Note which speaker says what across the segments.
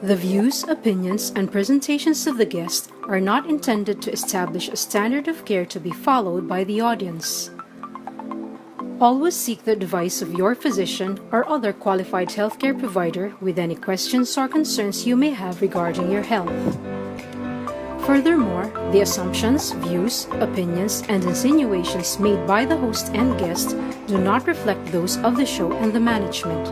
Speaker 1: The views, opinions, and presentations of the guest are not intended to establish a standard of care to be followed by the audience. Always seek the advice of your physician or other qualified healthcare provider with any questions or concerns you may have regarding your health. Furthermore, the assumptions, views, opinions, and insinuations made by the host and guest do not reflect those of the show and the management.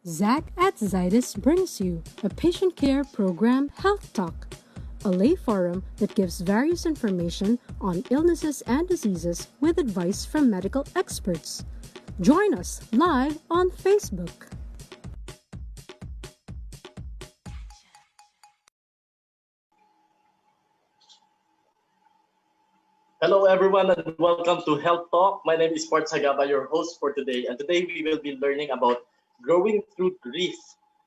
Speaker 1: Zach at Zydus brings you a patient care program, Health Talk, a lay forum that gives various information on illnesses and diseases with advice from medical experts. Join us live on Facebook.
Speaker 2: Hello everyone and welcome to Health Talk. My name is Port Sagaba, your host for today. And today we will be learning about growing through grief,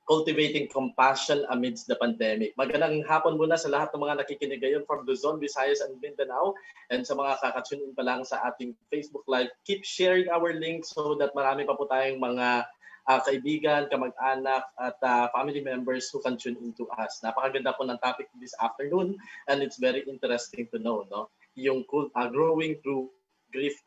Speaker 2: cultivating compassion amidst the pandemic. Magandang hapon muna sa lahat ng mga nakikinig ngayon from Luzon, Visayas, and Mindanao. And sa mga kakatune in pa lang sa ating Facebook Live, keep sharing our link so that marami pa po tayong mga kaibigan, kamag-anak, at family members who can tune into us. Napakaganda po ng topic this afternoon and it's very interesting to know, no? Yung growing through grief,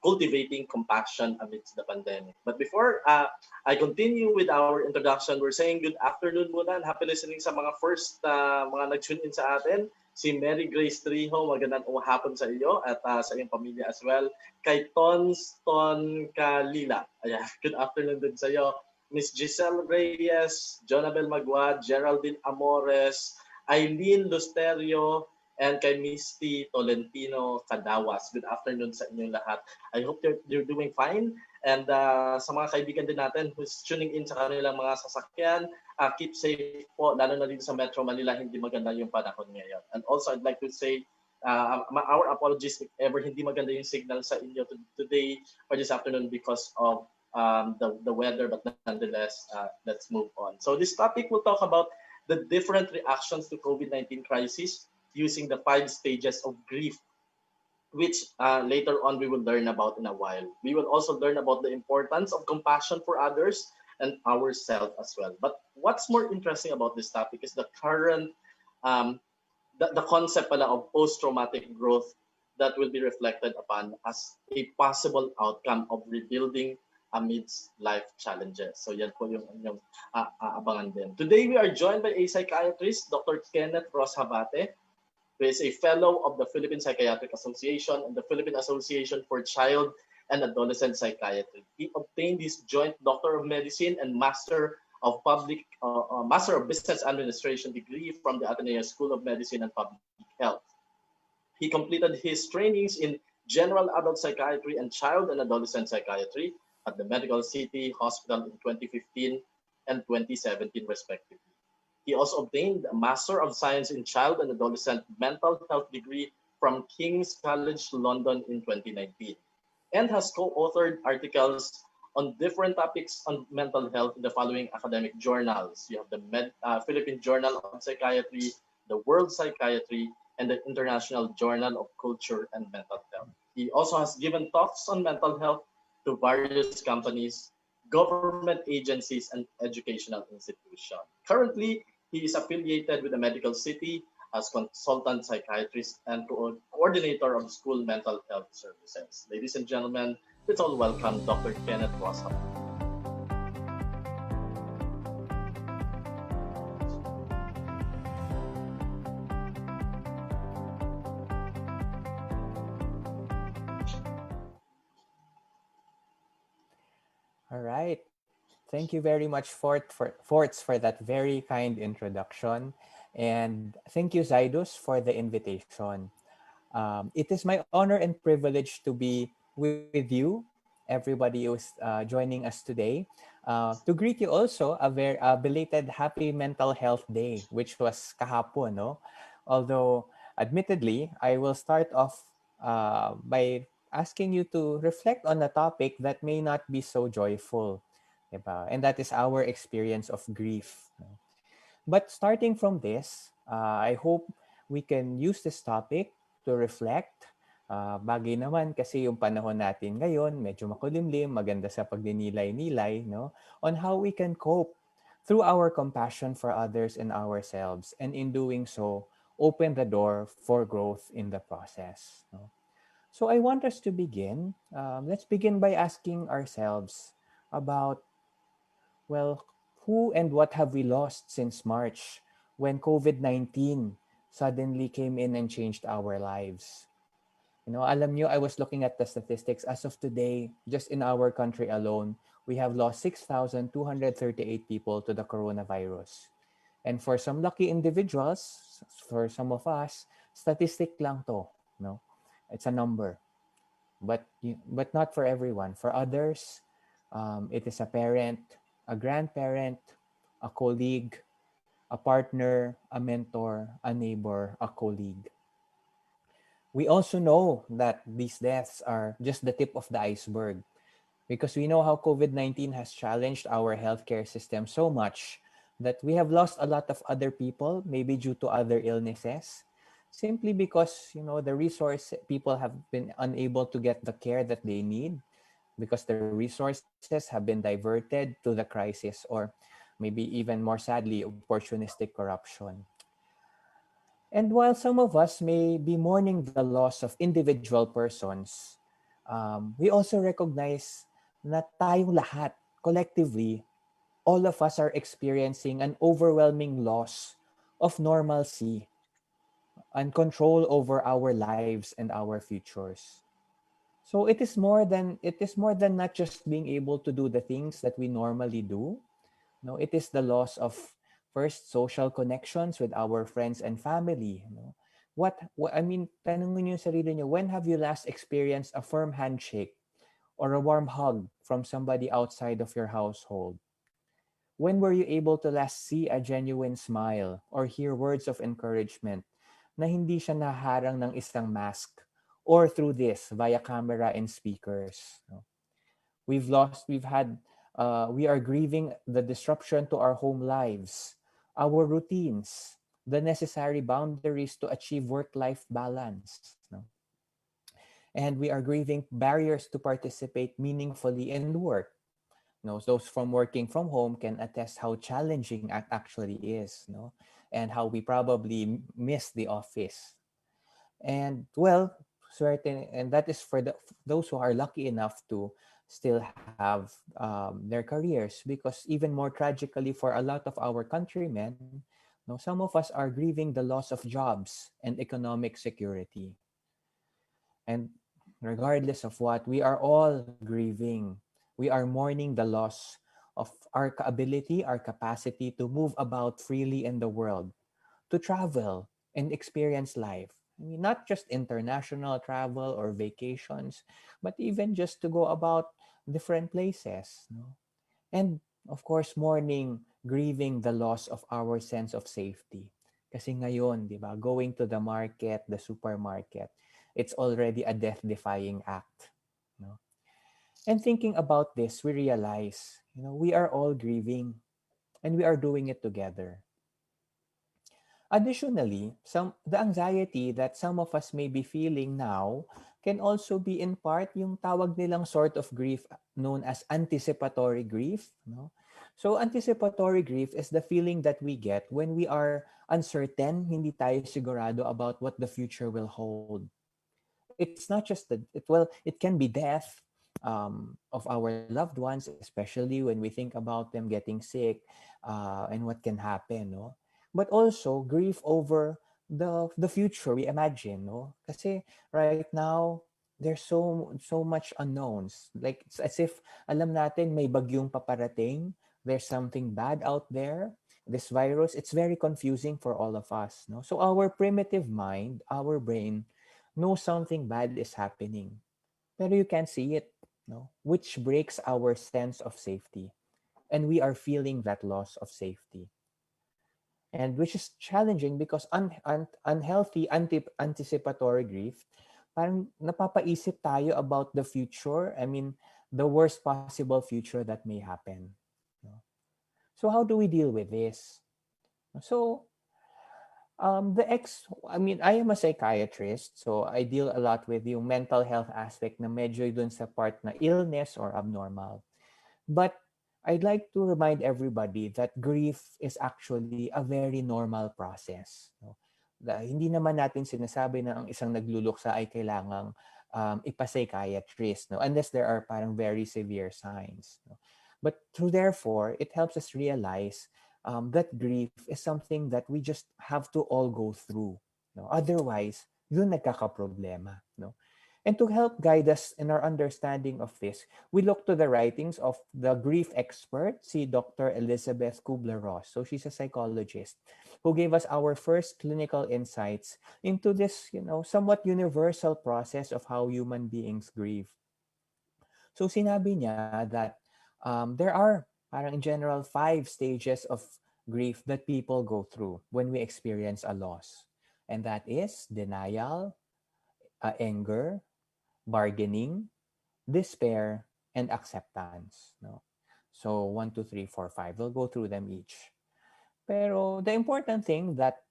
Speaker 2: cultivating compassion amidst the pandemic. But before I continue with our introduction, we're saying good afternoon muna and happy listening sa mga first mga nag-tune in sa atin. Si Mary Grace Trijo, magandang hapon sa iyo at sa iyong pamilya as well. Kay Ton Kalila, ayan, good afternoon din sa iyo. Miss Giselle Reyes, Jonabel Magwad, Geraldine Amores, Eileen Lusterio, and kay Misty Tolentino Cadawas. Good afternoon sa inyong lahat. I hope you're doing fine. And sa mga kaibigan din natin who's tuning in sa kanilang mga sasakyan, keep safe po, lalo na dito sa Metro Manila, hindi maganda yung panahon ngayon. And also, I'd like to say, our apologies if ever hindi maganda yung signal sa inyo today or this afternoon because of the weather, but nonetheless, let's move on. So this topic will talk about the different reactions to COVID-19 crisis using the 5 stages of grief, which later on we will learn about in a while. We will also learn about the importance of compassion for others and ourselves as well. But what's more interesting about this topic is the current, the concept of post-traumatic growth that will be reflected upon as a possible outcome of rebuilding amidst life challenges. So yan po yung abangan din. Today we are joined by a psychiatrist, Dr. Kenneth Ross Habate, who is a fellow of the Philippine Psychiatric Association and the Philippine Association for Child and Adolescent Psychiatry. He obtained his joint Doctor of Medicine and Master of Business Administration degree from the Ateneo School of Medicine and Public Health. He completed his trainings in General Adult Psychiatry and Child and Adolescent Psychiatry at the Medical City Hospital in 2015 and 2017 respectively. He also obtained a Master of Science in Child and Adolescent Mental Health degree from King's College London in 2019 and has co-authored articles on different topics on mental health in the following academic journals. You have the Philippine Journal of Psychiatry, the World Psychiatry, and the International Journal of Culture and Mental Health. He also has given talks on mental health to various companies, government agencies, and educational institutions. Currently, he is affiliated with the Medical City as consultant psychiatrist and coordinator of school mental health services. Ladies and gentlemen, let's all welcome Dr. Kenneth Ross.
Speaker 3: All right. Thank you very much, Forts, for that very kind introduction. And thank you, Zydus, for the invitation. It is my honor and privilege to be with you, everybody who's joining us today, to greet you also a very belated Happy Mental Health Day, which was kahapon, no? Although, admittedly, I will start off by asking you to reflect on a topic that may not be so joyful. Diba? And that is our experience of grief. But starting from this, I hope we can use this topic to reflect. Bagay naman kasi yung panahon natin ngayon, medyo makulimlim, maganda sa pagdinilay-nilay, no? On how we can cope through our compassion for others and ourselves, and in doing so, open the door for growth in the process. No? So I want us to begin. Let's begin by asking ourselves about, well, who and what have we lost since March when COVID-19 suddenly came in and changed our lives? Alam nyo, I was looking at the statistics. As of today, just in our country alone, we have lost 6,238 people to the coronavirus. And for some lucky individuals, for some of us, statistic lang to. No? It's a number. But not for everyone. For others, it is a parent, a grandparent, a colleague, a partner, a mentor, a neighbor, a colleague. We also know that these deaths are just the tip of the iceberg because we know how COVID-19 has challenged our healthcare system so much that we have lost a lot of other people, maybe due to other illnesses, simply because, the resource people have been unable to get the care that they need because the resources have been diverted to the crisis or maybe even more sadly, opportunistic corruption. And while some of us may be mourning the loss of individual persons, we also recognize na tayong lahat, collectively, all of us are experiencing an overwhelming loss of normalcy and control over our lives and our futures. So it is more than not just being able to do the things that we normally do. No, it is the loss of first social connections with our friends and family. What I mean, tanongin niyo yung sarili niyo, when have you last experienced a firm handshake or a warm hug from somebody outside of your household? When were you able to last see a genuine smile or hear words of encouragement na hindi siya naharang ng isang mask or through this via camera and speakers? No? We are grieving the disruption to our home lives, our routines, the necessary boundaries to achieve work-life balance. No? And we are grieving barriers to participate meaningfully in work. No, those from working from home can attest how challenging it actually is, no, and how we probably miss the office. And well, certain, and that is for those who are lucky enough to still have their careers, because even more tragically for a lot of our countrymen, no, some of us are grieving the loss of jobs and economic security. And regardless of what, we are all grieving. We are mourning the loss of our ability, our capacity to move about freely in the world, to travel and experience life. I mean, not just international travel or vacations, but even just to go about different places. No? And of course, mourning, grieving the loss of our sense of safety. Kasi ngayon, di ba, going to the market, the supermarket, it's already a death-defying act. No? And thinking about this, we realize, we are all grieving and we are doing it together. Additionally, the anxiety that some of us may be feeling now can also be in part yung tawag nilang sort of grief known as anticipatory grief. No? So anticipatory grief is the feeling that we get when we are uncertain, hindi tayo sigurado about what the future will hold. It's not just it can be death of our loved ones, especially when we think about them getting sick and what can happen, no? But also grief over the future we imagine, no? Kasi right now there's so much unknowns. Like it's as if alam natin may bagyong paparating, there's something bad out there. This virus, it's very confusing for all of us, no? So our primitive mind, our brain knows something bad is happening, pero you can't see it, no? Which breaks our sense of safety, and we are feeling that loss of safety. And which is challenging because unhealthy anticipatory grief, parang napapaisip tayo about the future. I mean, the worst possible future that may happen. No? So how do we deal with this? So I am a psychiatrist, so I deal a lot with yung mental health aspect na medyo dun sa part na illness or abnormal. But I'd like to remind everybody that grief is actually a very normal process. No? Hindi naman natin sinasabi na ang isang nagluluksa ay kailangang ipa-psychiatrist, no? Unless there are parang very severe signs. No? But therefore, it helps us realize that grief is something that we just have to all go through. No? Otherwise, yun nagkakaproblema. No? And to help guide us in our understanding of this, we look to the writings of the grief expert, si Dr. Elizabeth Kubler-Ross. So she's a psychologist who gave us our first clinical insights into this, somewhat universal process of how human beings grieve. So sinabi niya that there are, parang in general, 5 stages of grief that people go through when we experience a loss. And that is denial, anger, bargaining, despair, and acceptance. No? So 1, 2, 3, 4, 5. We'll go through them each. Pero the important thing that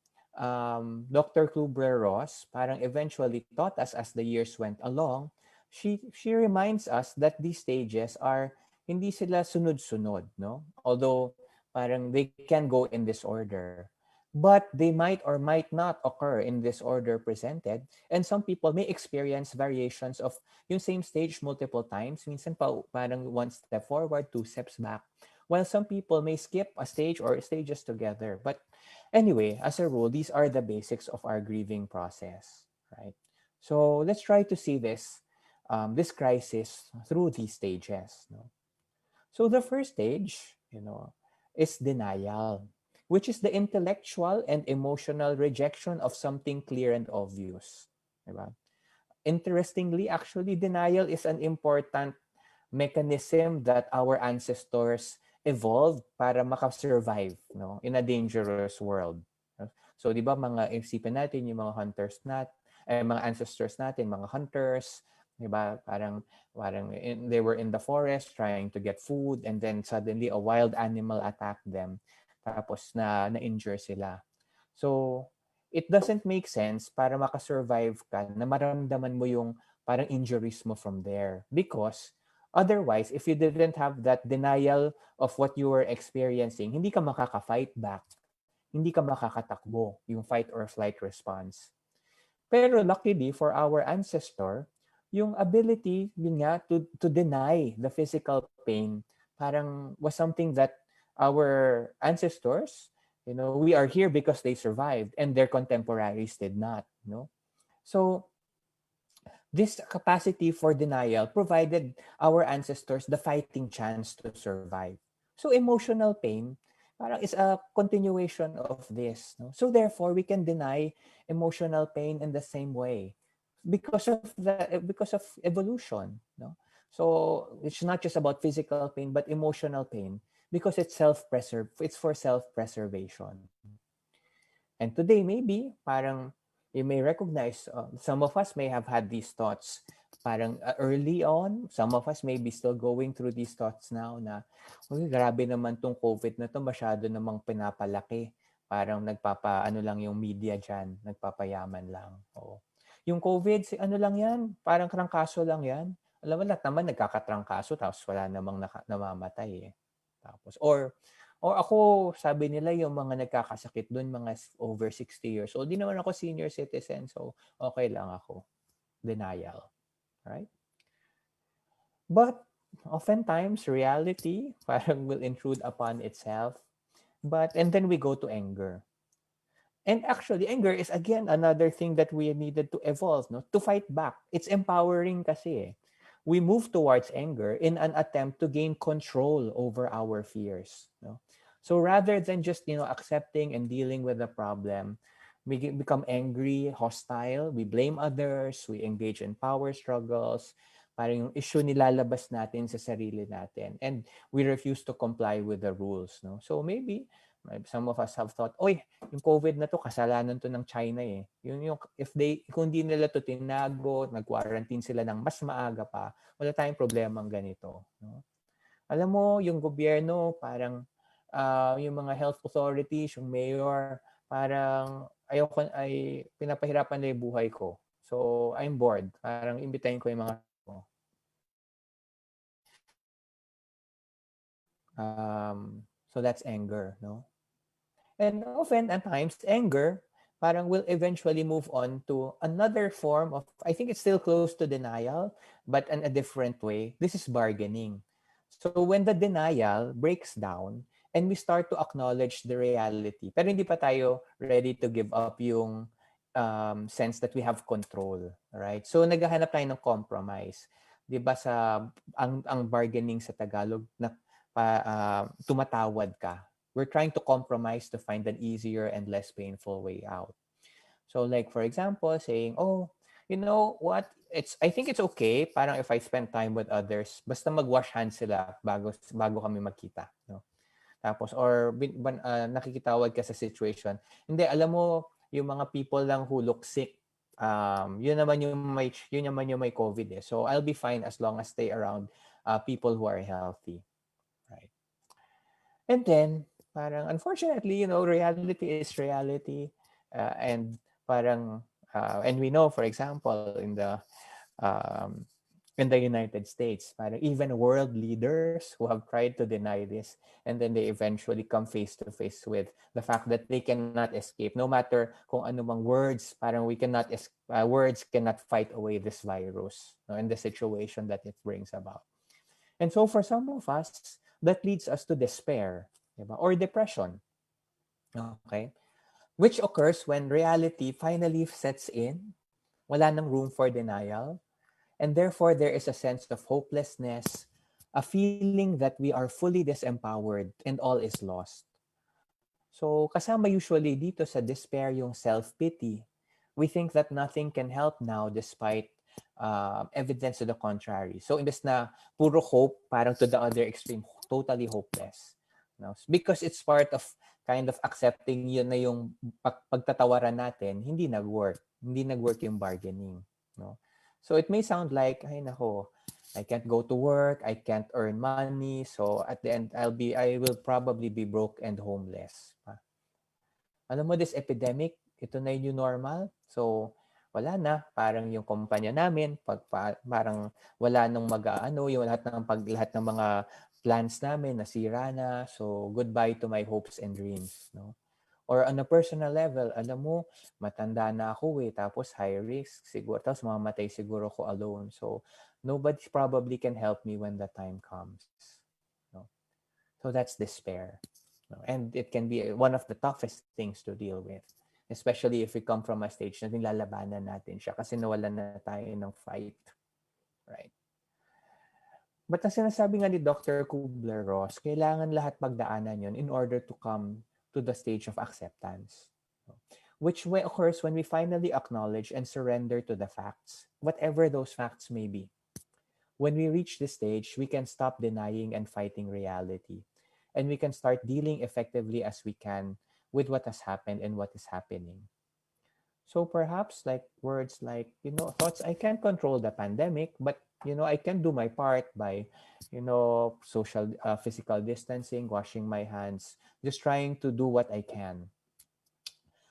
Speaker 3: Dr. Kubler-Ross parang eventually taught us as the years went along, she reminds us that these stages are hindi sila sunod-sunod, no? Although parang they can go in this order. But they might or might not occur in this order presented. And some people may experience variations of yung same stage multiple times. Minsan parang 1 step forward, 2 steps back. While some people may skip a stage or stages together. But anyway, as a rule, these are the basics of our grieving process, right? So let's try to see this crisis through these stages. No? So the first stage, is denial, which is the intellectual and emotional rejection of something clear and obvious. Diba? Interestingly, actually, denial is an important mechanism that our ancestors evolved para makasurvive, no, in a dangerous world. So, di ba, isipin natin yung mga mga ancestors natin, mga hunters, di ba, they were in the forest trying to get food, and then suddenly a wild animal attacked them. Tapos na-injure sila. So, it doesn't make sense para makasurvive ka na maramdaman mo yung parang injuries mo from there. Because otherwise, if you didn't have that denial of what you were experiencing, hindi ka makaka-fight back. Hindi ka makakatakbo, yung fight or flight response. Pero luckily for our ancestor, yung ability, yun nga, to deny the physical pain, parang was something that our ancestors, we are here because they survived and their contemporaries did not. So this capacity for denial provided our ancestors the fighting chance to survive. So emotional pain parang is a continuation of this. No? So therefore, we can deny emotional pain in the same way because of evolution. No? So it's not just about physical pain, but emotional pain because it's for self-preservation. And today, maybe, parang you may recognize, some of us may have had these thoughts parang early on. Some of us may be still going through these thoughts now na, grabe naman tong COVID na to, masyado namang pinapalaki. Parang ano lang yung media dyan, nagpapayaman lang. Oo. Yung COVID, ano lang yan, parang trangkaso lang yan. Alam mo, lahat naman nagkakatrangkaso tapos wala namang namamatay eh. Tapos, or ako, sabi nila yung mga nagkakasakit doon, mga over 60 years old. Di naman ako senior citizen, so okay lang ako. Denial. Right? But oftentimes, reality parang will intrude upon itself. And then we go to anger. And actually, anger is again another thing that we needed to evolve, no? To fight back. It's empowering kasi eh. We move towards anger in an attempt to gain control over our fears. No? So rather than just accepting and dealing with the problem, we become angry, hostile, we blame others, we engage in power struggles, parang yung issue nilalabas natin sa sarili natin, and we refuse to comply with the rules. No? So maybe some of us have thought, yung COVID na to, kasalanan to ng China eh. Kung di nila to tinago, nag-quarantine sila ng mas maaga pa, wala tayong problemang ganito. No? Alam mo, yung gobyerno, parang yung mga health authorities, yung mayor, parang pinapahirapan na yung buhay ko. So, I'm bored. Parang imbitahin ko yung mga So that's anger, no? And often at times anger parang will eventually move on to another form of, I think it's still close to denial, but in a different way. This is bargaining. So when the denial breaks down and we start to acknowledge the reality, pero hindi pa tayo ready to give up yung sense that we have control, right? So naghahanap tayo ng compromise. 'Di ba sa ang bargaining sa Tagalog na tumatawad ka. We're trying to compromise to find an easier and less painful way out. So like for example, saying, "Oh, you know what? I think it's okay parang if I spend time with others, basta mag-wash hands sila bago kami magkita." No? Tapos or nakikitawag ka sa situation. Hindi, alam mo yung mga people lang who look sick, yun naman yung may COVID eh. So I'll be fine as long as stay around people who are healthy, right? And then parang unfortunately, reality is reality, and parang and we know, for example, um, in the United States, parang even world leaders who have tried to deny this, and then they eventually come face to face with the fact that they cannot escape, no matter kung ano mang words, parang words cannot fight away this virus, no, and the situation that it brings about. And so for some of us, that leads us to despair, diba? Or depression, okay? Which occurs when reality finally sets in, wala nang room for denial, and therefore there is a sense of hopelessness, a feeling that we are fully disempowered and all is lost. So kasama usually dito sa despair yung self-pity. We think that nothing can help now despite evidence to the contrary. So imbes na puro hope, parang to the other extreme, totally hopeless. No? Because it's part of kind of accepting yun na yung pagtatawaran natin, hindi nag-work. Hindi nag-work yung bargaining. No? So it may sound like, ay nako, I can't go to work, I can't earn money, so at the end I will probably be broke and homeless. Alam mo, this epidemic, ito na yung new normal. So wala na, parang yung kumpanya namin, parang wala nang yung lahat ng mga plans namin nasira na. So goodbye to my hopes and dreams, no? Or on a personal level, alam mo, matanda na ako tapos high risk siguro, tapos mamamatay siguro ko alone. So nobody probably can help me when the time comes. No? So that's despair. No? And it can be one of the toughest things to deal with. Especially if we come from a stage na nilalabanan natin siya kasi nawalan na tayo ng fight. Right? But ang sinasabi nga ni Dr. Kubler-Ross, kailangan lahat pagdaanan yun in order to come to the stage of acceptance, which way occurs when we finally acknowledge and surrender to the facts, whatever those facts may be. When we reach this stage, we can stop denying and fighting reality, and we can start dealing effectively as we can with what has happened and what is happening. So perhaps like words like, thoughts, I can't control the pandemic, but, I can do my part by, social, physical distancing, washing my hands, just trying to do what I can.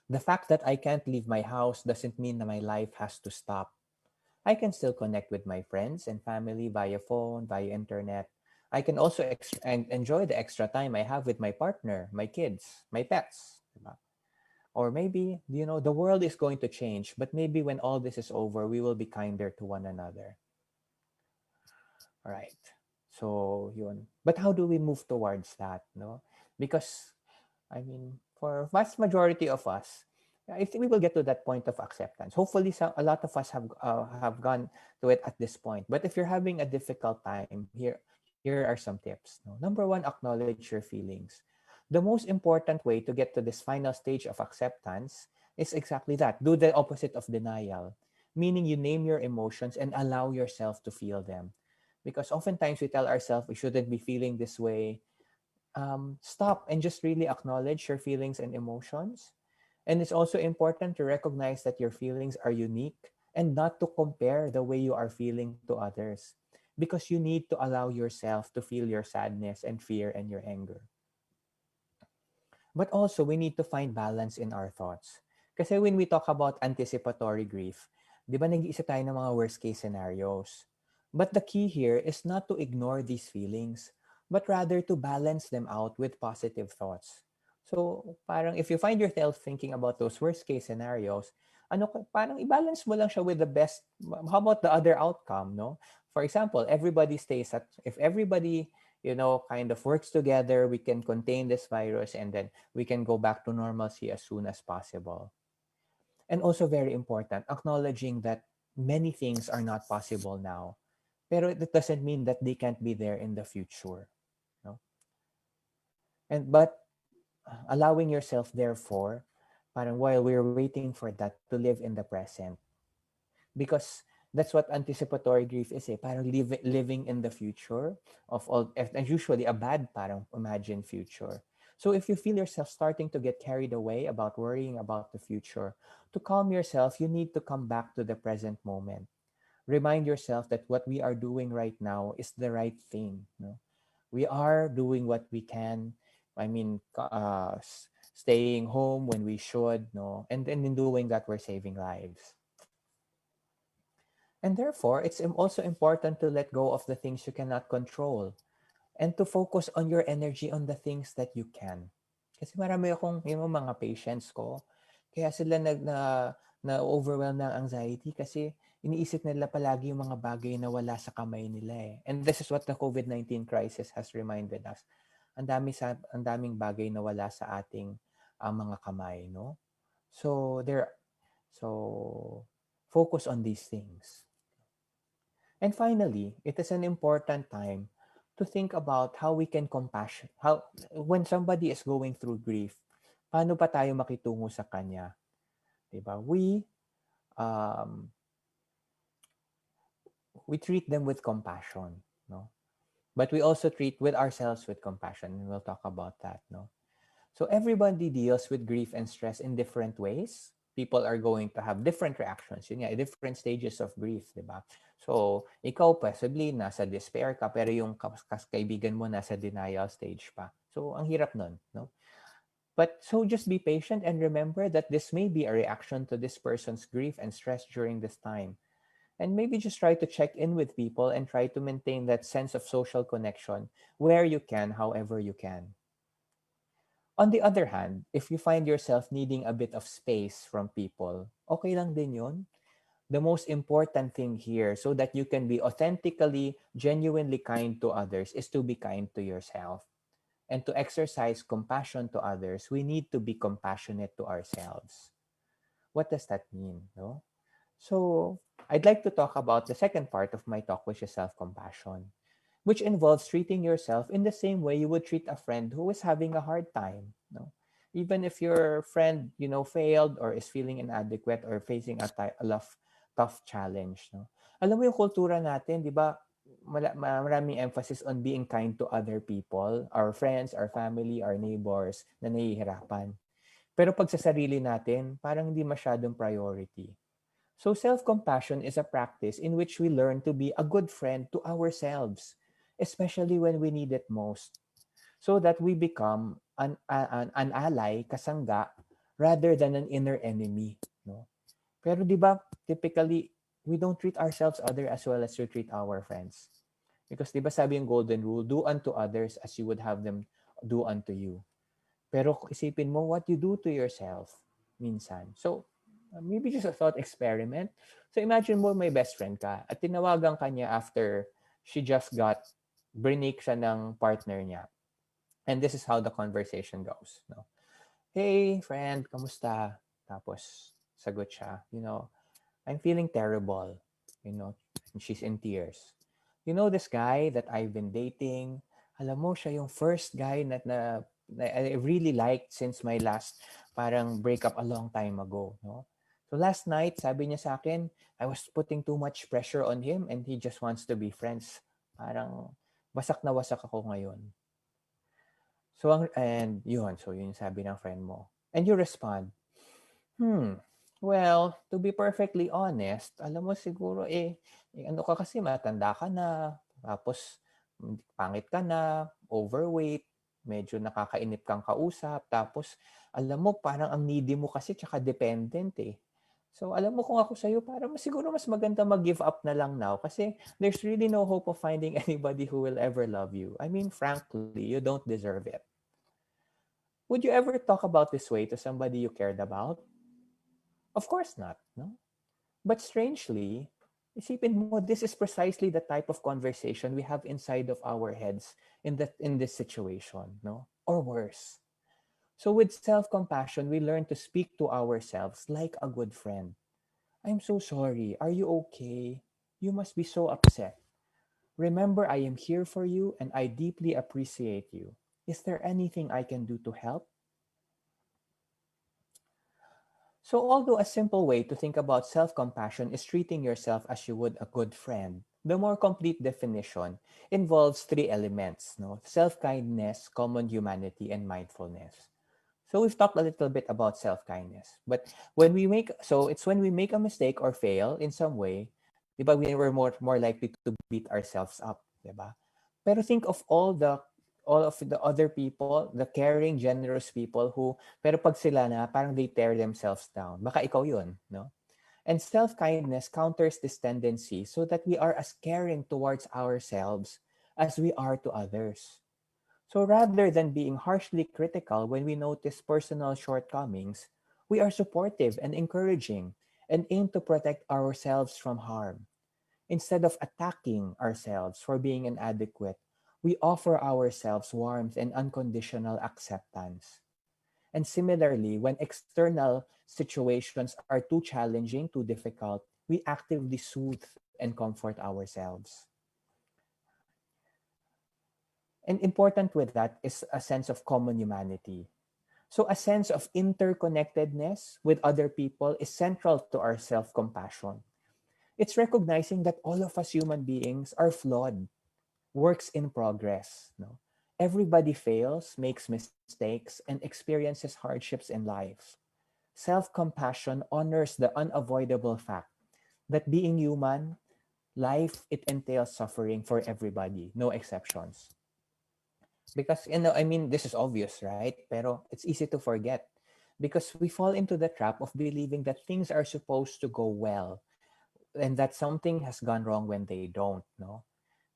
Speaker 3: The fact that I can't leave my house doesn't mean that my life has to stop. I can still connect with my friends and family via phone, via internet. I can also enjoy the extra time I have with my partner, my kids, my pets. Diba? Or maybe, the world is going to change, but maybe when all this is over, we will be kinder to one another. All right. So, yun. But how do we move towards that, no? Because, I mean, for vast majority of us, I think we will get to that point of acceptance. Hopefully, a lot of us have gone to it at this point. But if you're having a difficult time, here are some tips. No? Number one, acknowledge your feelings. The most important way to get to this final stage of acceptance is exactly that. Do the opposite of denial, meaning you name your emotions and allow yourself to feel them. Because oftentimes we tell ourselves we shouldn't be feeling this way. Stop and just really acknowledge your feelings and emotions. And it's also important to recognize that your feelings are unique and not to compare the way you are feeling to others. Because you need to allow yourself to feel your sadness and fear and your anger. But also, we need to find balance in our thoughts. Kasi when we talk about anticipatory grief, di ba nag-iisip tayo ng mga worst case scenarios? But the key here is not to ignore these feelings, but rather to balance them out with positive thoughts. So, parang if you find yourself thinking about those worst case scenarios, parang i-balance mo lang siya with the best. How about the other outcome, no? For example, if everybody, kind of works together, we can contain this virus and then we can go back to normalcy as soon as possible. And also very important, acknowledging that many things are not possible now. Pero that doesn't mean that they can't be there in the future. No? But allowing yourself, therefore, parang while we're waiting for that, to live in the present. Because that's what anticipatory grief is, eh? Parang living in the future of all, and usually a bad parang imagined future. So if you feel yourself starting to get carried away about worrying about the future, to calm yourself, you need to come back to the present moment. Remind yourself that what we are doing right now is the right thing. No? We are doing what we can. I mean, staying home when we should, no, and then in doing that, we're saving lives. And therefore, it's also important to let go of the things you cannot control and to focus on your energy on the things that you can. Kasi marami akong, mga patients ko, kaya sila na-overwhelm ng anxiety kasi iniisip nila palagi yung mga bagay na wala sa kamay nila eh. And this is what the COVID-19 crisis has reminded us. Ang daming bagay na wala sa ating mga kamay, no? So focus on these things. And finally, it is an important time to think about how we can compassion. How when somebody is going through grief, paano pa tayo makitungo sa kanya? 'Di ba? We treat them with compassion, no? But we also treat with ourselves with compassion, and we'll talk about that, no? So everybody deals with grief and stress in different ways. People are going to have different reactions. Yun nga, different stages of grief, di ba? So, ikaw possibly nasa despair ka, pero yung kaibigan mo nasa denial stage pa. So, ang hirap nun, no? But so just be patient and remember that this may be a reaction to this person's grief and stress during this time. And maybe just try to check in with people and try to maintain that sense of social connection where you can, however you can. On the other hand, if you find yourself needing a bit of space from people, okay lang din yun. The most important thing here, so that you can be authentically, genuinely kind to others, is to be kind to yourself. And to exercise compassion to others, we need to be compassionate to ourselves. What does that mean? No? So, I'd like to talk about the second part of my talk, which is self-compassion, which involves treating yourself in the same way you would treat a friend who is having a hard time. No? Even if your friend, failed or is feeling inadequate or facing a tough challenge. No? Alam mo yung kultura natin, di ba, maraming emphasis on being kind to other people, our friends, our family, our neighbors na nahihirapan. Pero pag sa sarili natin, parang hindi masyadong priority. So self-compassion is a practice in which we learn to be a good friend to ourselves, especially when we need it most, so that we become an ally, kasangga, rather than an inner enemy. No? Pero di ba, typically, we don't treat ourselves other as well as we treat our friends. Because di ba sabi yung golden rule, do unto others as you would have them do unto you. Pero isipin mo what you do to yourself minsan. So, maybe just a thought experiment. So, imagine mo may best friend ka at tinawagan ka niya after she just brinik siya ng partner niya. And this is how the conversation goes. No? Hey, friend, kamusta? Tapos, sagot siya, I'm feeling terrible. And she's in tears. This guy that I've been dating, alam mo, siya yung first guy na I really liked since my last parang breakup a long time ago. No? So last night, sabi niya sa akin, I was putting too much pressure on him and he just wants to be friends. Parang wasak na wasak ako ngayon. So, so yun sabi ng friend mo. And you respond, well, to be perfectly honest, alam mo siguro ano ka kasi matanda ka na, tapos pangit ka na, overweight, medyo nakakainip kang kausap, tapos alam mo parang ang needy mo kasi tsaka dependent eh. So alam mo kung ako sa'yo, parang siguro mas maganda mag-give up na lang now kasi there's really no hope of finding anybody who will ever love you. I mean, frankly, you don't deserve it. Would you ever talk about this way to somebody you cared about? Of course not, no? But strangely, isipin mo, this is precisely the type of conversation we have inside of our heads in this situation, no? Or worse. So with self-compassion, we learn to speak to ourselves like a good friend. I'm so sorry. Are you okay? You must be so upset. Remember, I am here for you and I deeply appreciate you. Is there anything I can do to help? So, although a simple way to think about self compassion is treating yourself as you would a good friend, the more complete definition involves three elements, no? Self kindness, common humanity, and mindfulness. So we've talked a little bit about self-kindness. But it's when we make a mistake or fail in some way, 'di ba, we were more likely to beat ourselves up, 'di ba? Pero think of all of the other people, the caring, generous people who pero pag sila na parang they tear themselves down. Baka ikaw 'yun, no? And self-kindness counters this tendency so that we are as caring towards ourselves as we are to others. So rather than being harshly critical when we notice personal shortcomings, we are supportive and encouraging and aim to protect ourselves from harm. Instead of attacking ourselves for being inadequate, we offer ourselves warmth and unconditional acceptance. And similarly, when external situations are too challenging, too difficult, we actively soothe and comfort ourselves. And important with that is a sense of common humanity. So, a sense of interconnectedness with other people is central to our self compassion. It's recognizing that all of us human beings are flawed, works in progress. No? Everybody fails, makes mistakes, and experiences hardships in life. Self compassion honors the unavoidable fact that being human, life, it entails suffering for everybody, no exceptions. Because, I mean, this is obvious, right? Pero it's easy to forget because we fall into the trap of believing that things are supposed to go well and that something has gone wrong when they don't, no?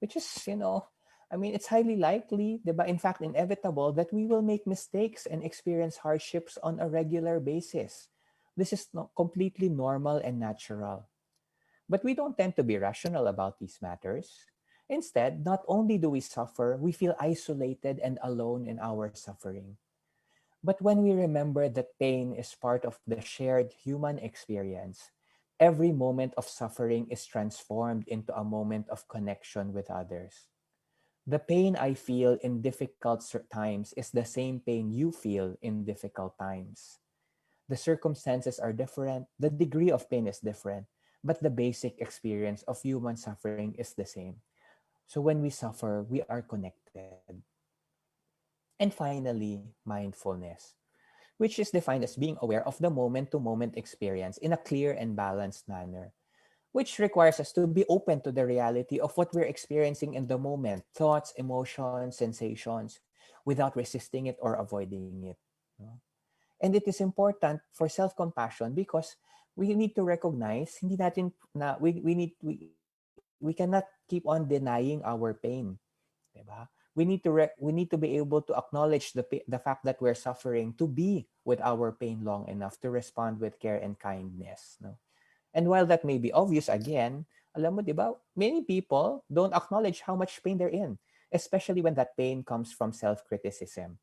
Speaker 3: Which is, I mean, it's highly likely, diba, in fact, inevitable that we will make mistakes and experience hardships on a regular basis. This is completely normal and natural. But we don't tend to be rational about these matters. Instead, not only do we suffer, we feel isolated and alone in our suffering. But when we remember that pain is part of the shared human experience, every moment of suffering is transformed into a moment of connection with others. The pain I feel in difficult times is the same pain you feel in difficult times. The circumstances are different, the degree of pain is different, but the basic experience of human suffering is the same. So when we suffer, we are connected. And finally, mindfulness, which is defined as being aware of the moment to moment experience in a clear and balanced manner, which requires us to be open to the reality of what we're experiencing in the moment, thoughts, emotions, sensations, without resisting it or avoiding it. No? And it is important for self-compassion because we need to recognize hindi natin na we cannot keep on denying our pain, 'di ba? We need to be able to acknowledge the fact that we're suffering, to be with our pain long enough to respond with care and kindness, no? And while that may be obvious, again, alam mo, 'di ba, many people don't acknowledge how much pain they're in, especially when that pain comes from self-criticism.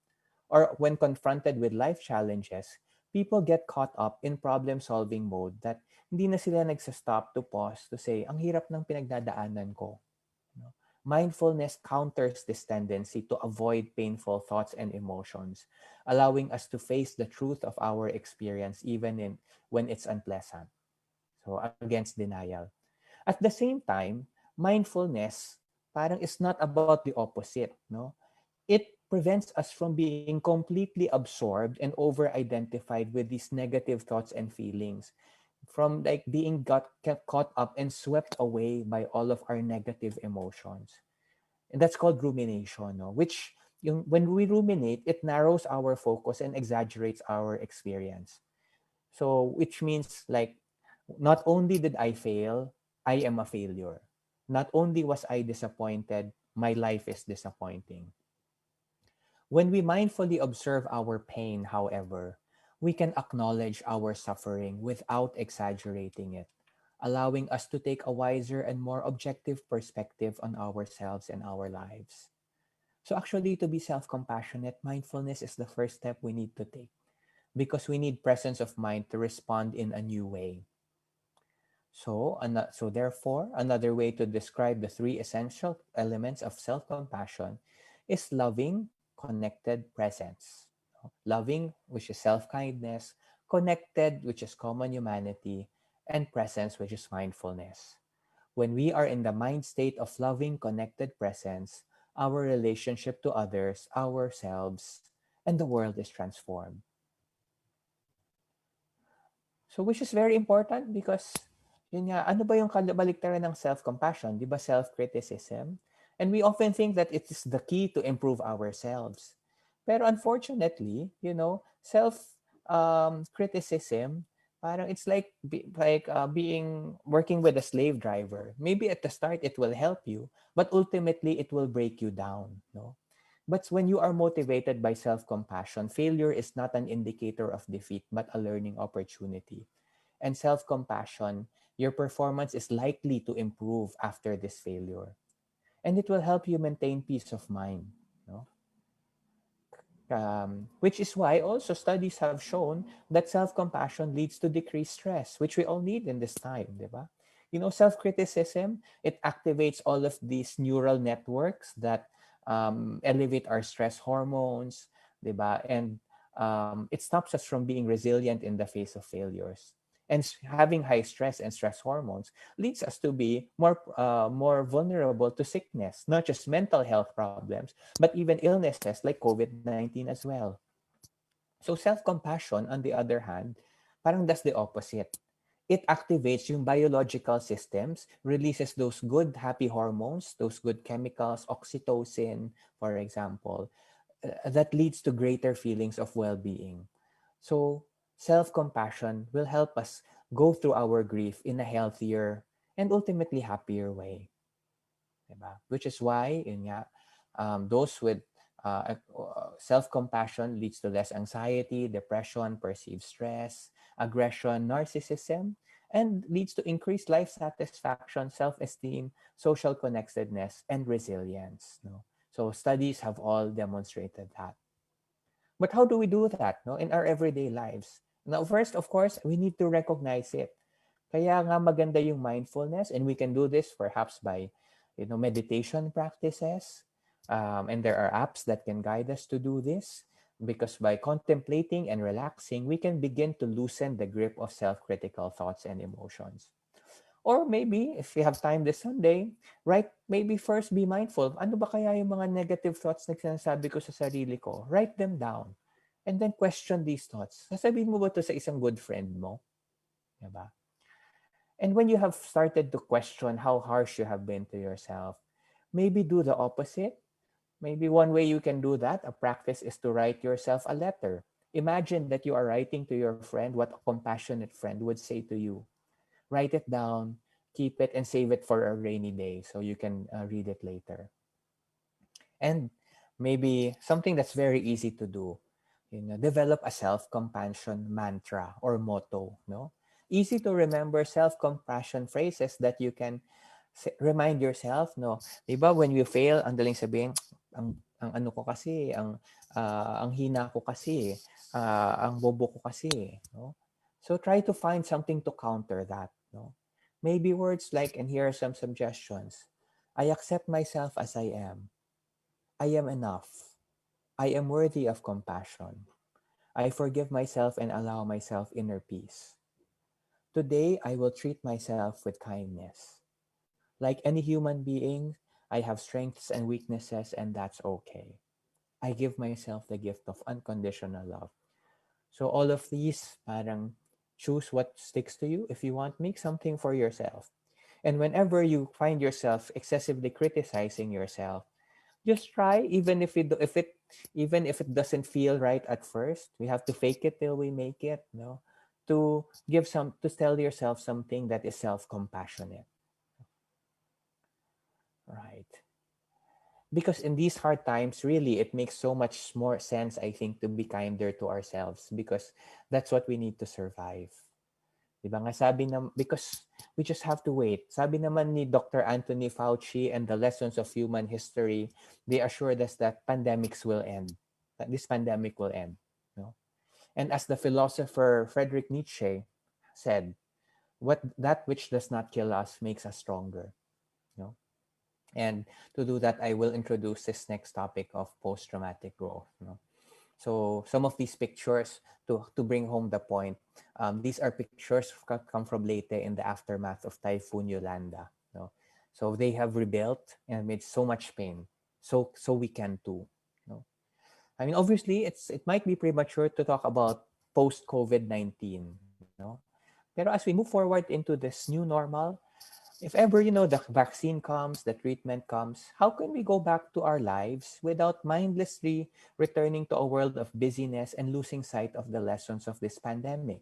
Speaker 3: Or when confronted with life challenges, people get caught up in problem-solving mode that hindi na sila nagsa-stop to pause to say, ang hirap ng pinagdadaanan ko. No? Mindfulness counters this tendency to avoid painful thoughts and emotions, allowing us to face the truth of our experience even when it's unpleasant. So against denial. At the same time, mindfulness parang is not about the opposite, no? It prevents us from being completely absorbed and over-identified with these negative thoughts and feelings, from like being kept caught up and swept away by all of our negative emotions. And that's called rumination, no? Which when we ruminate, it narrows our focus and exaggerates our experience. So which means like Not only did I fail, I am a failure. Not only was I disappointed, my life is disappointing. When we mindfully observe our pain, however, we can acknowledge our suffering without exaggerating it, allowing us to take a wiser and more objective perspective on ourselves and our lives. So, actually, to be self compassionate, mindfulness is the first step we need to take because we need presence of mind to respond in a new way. So therefore, another way to describe the three essential elements of self-compassion is loving, connected presence. Loving, which is self-kindness, connected, which is common humanity, and presence, which is mindfulness. When we are in the mind state of loving, connected presence, our relationship to others, ourselves, and the world is transformed. So which is very important because yun nga, ano ba yung kabaliktaran ng self-compassion? Di ba self-criticism? And we often think that it is the key to improve ourselves. Pero unfortunately, self criticism, parang it's like being working with a slave driver. Maybe at the start it will help you, but ultimately it will break you down, no? But when you are motivated by self-compassion, failure is not an indicator of defeat, but a learning opportunity. And self-compassion, your performance is likely to improve after this failure. And it will help you maintain peace of mind. No? Which is why also studies have shown that self-compassion leads to decreased stress, which we all need in this time, di ba? Self-criticism, it activates all of these neural networks that elevate our stress hormones, di ba? And it stops us from being resilient in the face of failures. And having high stress and stress hormones leads us to be more vulnerable to sickness, not just mental health problems, but even illnesses like COVID-19 as well. So self-compassion, on the other hand, parang does the opposite. It activates yung biological systems, releases those good happy hormones, those good chemicals, oxytocin, for example, that leads to greater feelings of well-being. So self-compassion will help us go through our grief in a healthier and ultimately happier way. Diba? Which is why, yun nga, those with self-compassion leads to less anxiety, depression, perceived stress, aggression, narcissism, and leads to increased life satisfaction, self-esteem, social connectedness, and resilience. No? So studies have all demonstrated that. But how do we do that, no, in our everyday lives? Now, first, of course, we need to recognize it. Kaya nga maganda yung mindfulness, and we can do this perhaps by, meditation practices. And there are apps that can guide us to do this because by contemplating and relaxing, we can begin to loosen the grip of self-critical thoughts and emotions. Or maybe, if you have time this Sunday, right, maybe first be mindful. Ano ba kaya yung mga negative thoughts na sinasabi ko sa sarili ko? Write them down. And then question these thoughts. Sasabihin mo ba to sa isang good friend mo? Diba? And when you have started to question how harsh you have been to yourself, maybe do the opposite. Maybe one way you can do that, a practice, is to write yourself a letter. Imagine that you are writing to your friend what a compassionate friend would say to you. Write it down, keep it, and save it for a rainy day so you can read it later. And maybe something that's very easy to do, develop a self-compassion mantra or motto, no? Easy to remember self-compassion phrases that you can remind yourself, no? Diba when you fail, ang daling sabihin, ang ano ko kasi, ang hina ko kasi, ang bobo ko kasi, no? So try to find something to counter that, no? Maybe words like, and here are some suggestions. I accept myself as I am. I am enough. I am worthy of compassion. I forgive myself and allow myself inner peace. Today, I will treat myself with kindness. Like any human being, I have strengths and weaknesses, and that's okay. I give myself the gift of unconditional love. So all of these, parang choose what sticks to you. If you want, make something for yourself. And whenever you find yourself excessively criticizing yourself, just try, even if it doesn't feel right at first. We have to fake it till we make it, no? to to tell yourself something that is self-compassionate, right? Because in these hard times, really, it makes so much more sense, I think, to be kinder to ourselves, because that's what we need to survive. Diba nga sabi na, because we just have to wait. Sabi naman ni Dr. Anthony Fauci and the lessons of human history, they assured us that pandemics will end. That this pandemic will end. No? And as the philosopher Friedrich Nietzsche said, what that which does not kill us makes us stronger. No? And to do that, I will introduce this next topic of post-traumatic growth. No? So some of these pictures, to bring home the point, these are pictures come from Leyte in the aftermath of Typhoon Yolanda. No? So they have rebuilt and made so much pain. So we can too. No? I mean, obviously, it might be premature to talk about post COVID-19. No? Pero as we move forward into this new normal, if ever, the vaccine comes, the treatment comes, how can we go back to our lives without mindlessly returning to a world of busyness and losing sight of the lessons of this pandemic?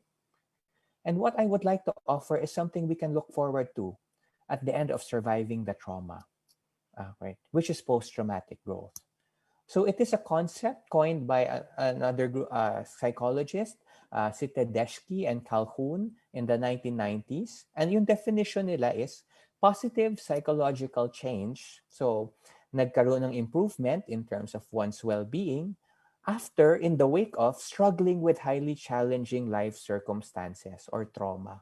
Speaker 3: And what I would like to offer is something we can look forward to at the end of surviving the trauma, right? Which is post-traumatic growth. So it is a concept coined by another psychologist, si Tedeschi and Calhoun in the 1990s. And yung definition nila is positive psychological change. So nagkaroon ng improvement in terms of one's well-being after, in the wake of, struggling with highly challenging life circumstances or trauma.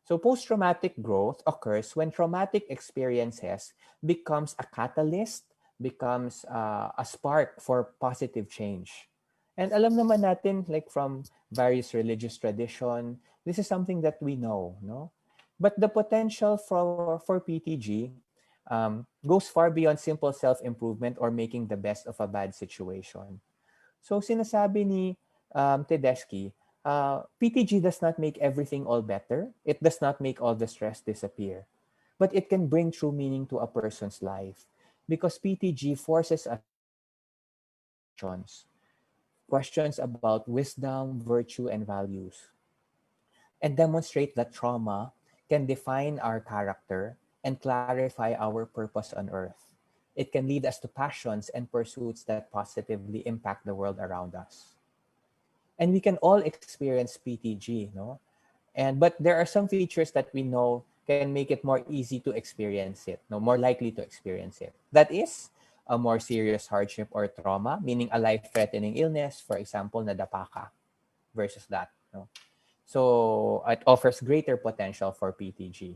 Speaker 3: So post-traumatic growth occurs when traumatic experiences becomes a catalyst, becomes a spark for positive change. And alam naman natin, like from various religious tradition, this is something that we know, no? But the potential for PTG goes far beyond simple self-improvement or making the best of a bad situation. So sinasabi ni Tedeschi, PTG does not make everything all better. It does not make all the stress disappear. But it can bring true meaning to a person's life because PTG forces us to ask questions about wisdom, virtue, and values, and demonstrate that trauma can define our character and clarify our purpose on earth. It can lead us to passions and pursuits that positively impact the world around us. And we can all experience PTG, no? And but there are some features that we know can make it more easy to experience it, no, more likely to experience it. That is a more serious hardship or trauma, meaning a life-threatening illness, for example, nadapa ka, versus that, no. So it offers greater potential for PTG.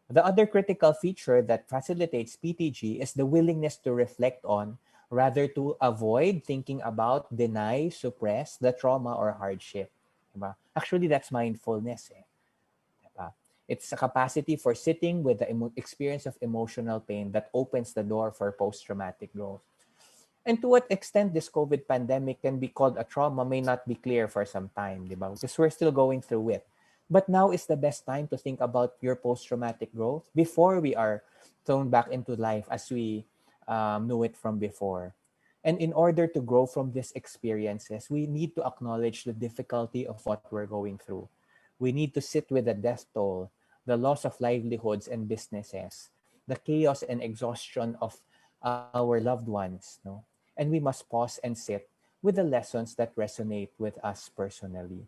Speaker 3: The other critical feature that facilitates PTG is the willingness to reflect on rather to avoid thinking about, deny, suppress the trauma or hardship. Diba? Actually, that's mindfulness. Diba? It's a capacity for sitting with the experience of emotional pain that opens the door for post-traumatic growth. And to what extent this COVID pandemic can be called a trauma may not be clear for some time, di ba? Because we're still going through it. But now is the best time to think about your post-traumatic growth before we are thrown back into life as we knew it from before. And in order to grow from these experiences, we need to acknowledge the difficulty of what we're going through. We need to sit with the death toll, the loss of livelihoods and businesses, the chaos and exhaustion of our loved ones, no? And we must pause and sit with the lessons that resonate with us personally.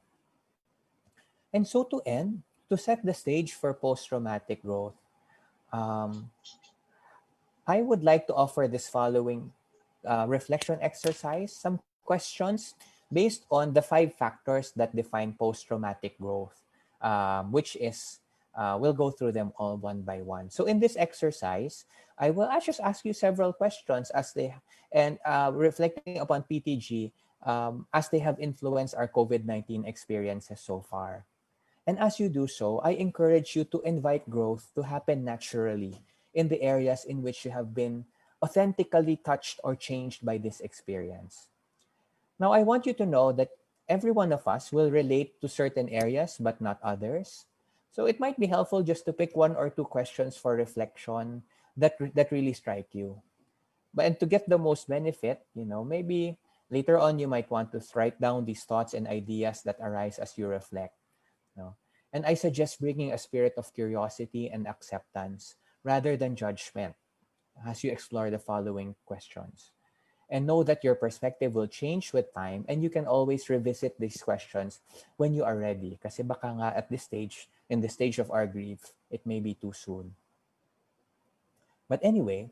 Speaker 3: And so to end, to set the stage for post-traumatic growth, um, I would like to offer this following reflection exercise, some questions based on the 5 factors that define post-traumatic growth, which is, we'll go through them all one by one. So in this exercise, I will just ask you several questions and reflecting upon PTG as they have influenced our COVID-19 experiences so far. And as you do so, I encourage you to invite growth to happen naturally in the areas in which you have been authentically touched or changed by this experience. Now, I want you to know that every one of us will relate to certain areas, but not others. So it might be helpful just to pick 1 or 2 questions for reflection that really strike you. But and to get the most benefit, maybe Later on, you might want to write down these thoughts and ideas that arise as you reflect. No? And I suggest bringing a spirit of curiosity and acceptance rather than judgment as you explore the following questions. And know that your perspective will change with time and you can always revisit these questions when you are ready. Kasi baka nga at this stage, in the stage of our grief, it may be too soon. But anyway,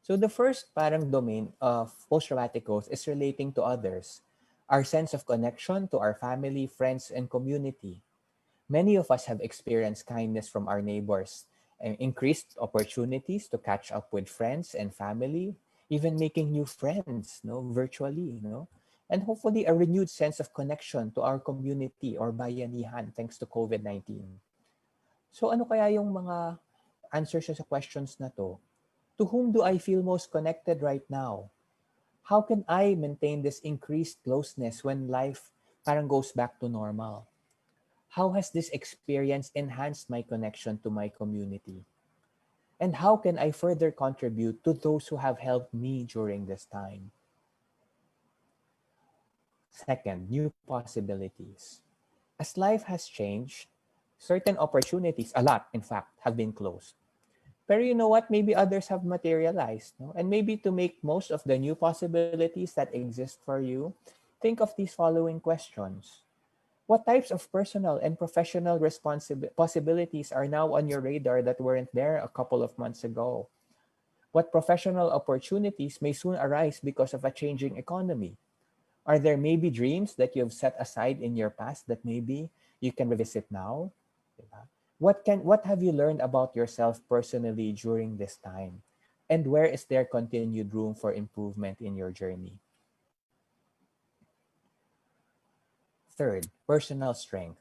Speaker 3: so the first parang domain of post-traumatic growth is relating to others, our sense of connection to our family, friends, and community. Many of us have experienced kindness from our neighbors, and increased opportunities to catch up with friends and family, even making new friends, no, virtually, no, and hopefully a renewed sense of connection to our community or bayanihan thanks to COVID-19. So ano kaya yung mga answers sa questions na to? To whom do I feel most connected right now? How can I maintain this increased closeness when life parang goes back to normal? How has this experience enhanced my connection to my community? And how can I further contribute to those who have helped me during this time? Second, new possibilities. As life has changed, certain opportunities, a lot in fact, have been closed. Pero you know what? Maybe others have materialized. No? And maybe to make most of the new possibilities that exist for you, think of these following questions. What types of personal and professional possibilities are now on your radar that weren't there a couple of months ago? What professional opportunities may soon arise because of a changing economy? Are there maybe dreams that you've set aside in your past that maybe you can revisit now? Diba? What have you learned about yourself personally during this time? And where is there continued room for improvement in your journey? Third, personal strength.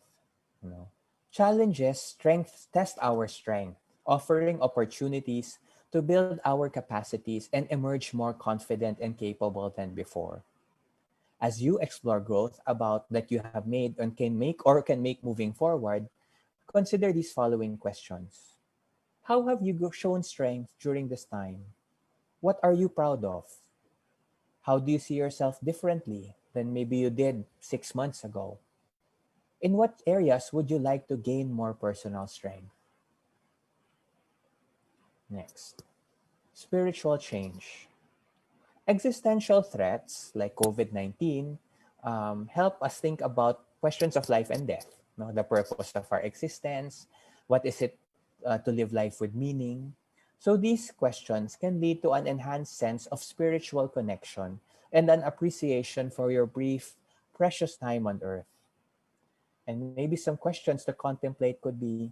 Speaker 3: You know, challenges strength test our strength, offering opportunities to build our capacities and emerge more confident and capable than before. As you explore growth about that you have made and can make moving forward, consider these following questions. How have you shown strength during this time? What are you proud of? How do you see yourself differently than maybe you did 6 months ago? In what areas would you like to gain more personal strength? Next, spiritual change. Existential threats like COVID-19 help us think about questions of life and death, no? The purpose of our existence, what is it to live life with meaning. So these questions can lead to an enhanced sense of spiritual connection and an appreciation for your brief, precious time on earth. And maybe some questions to contemplate could be,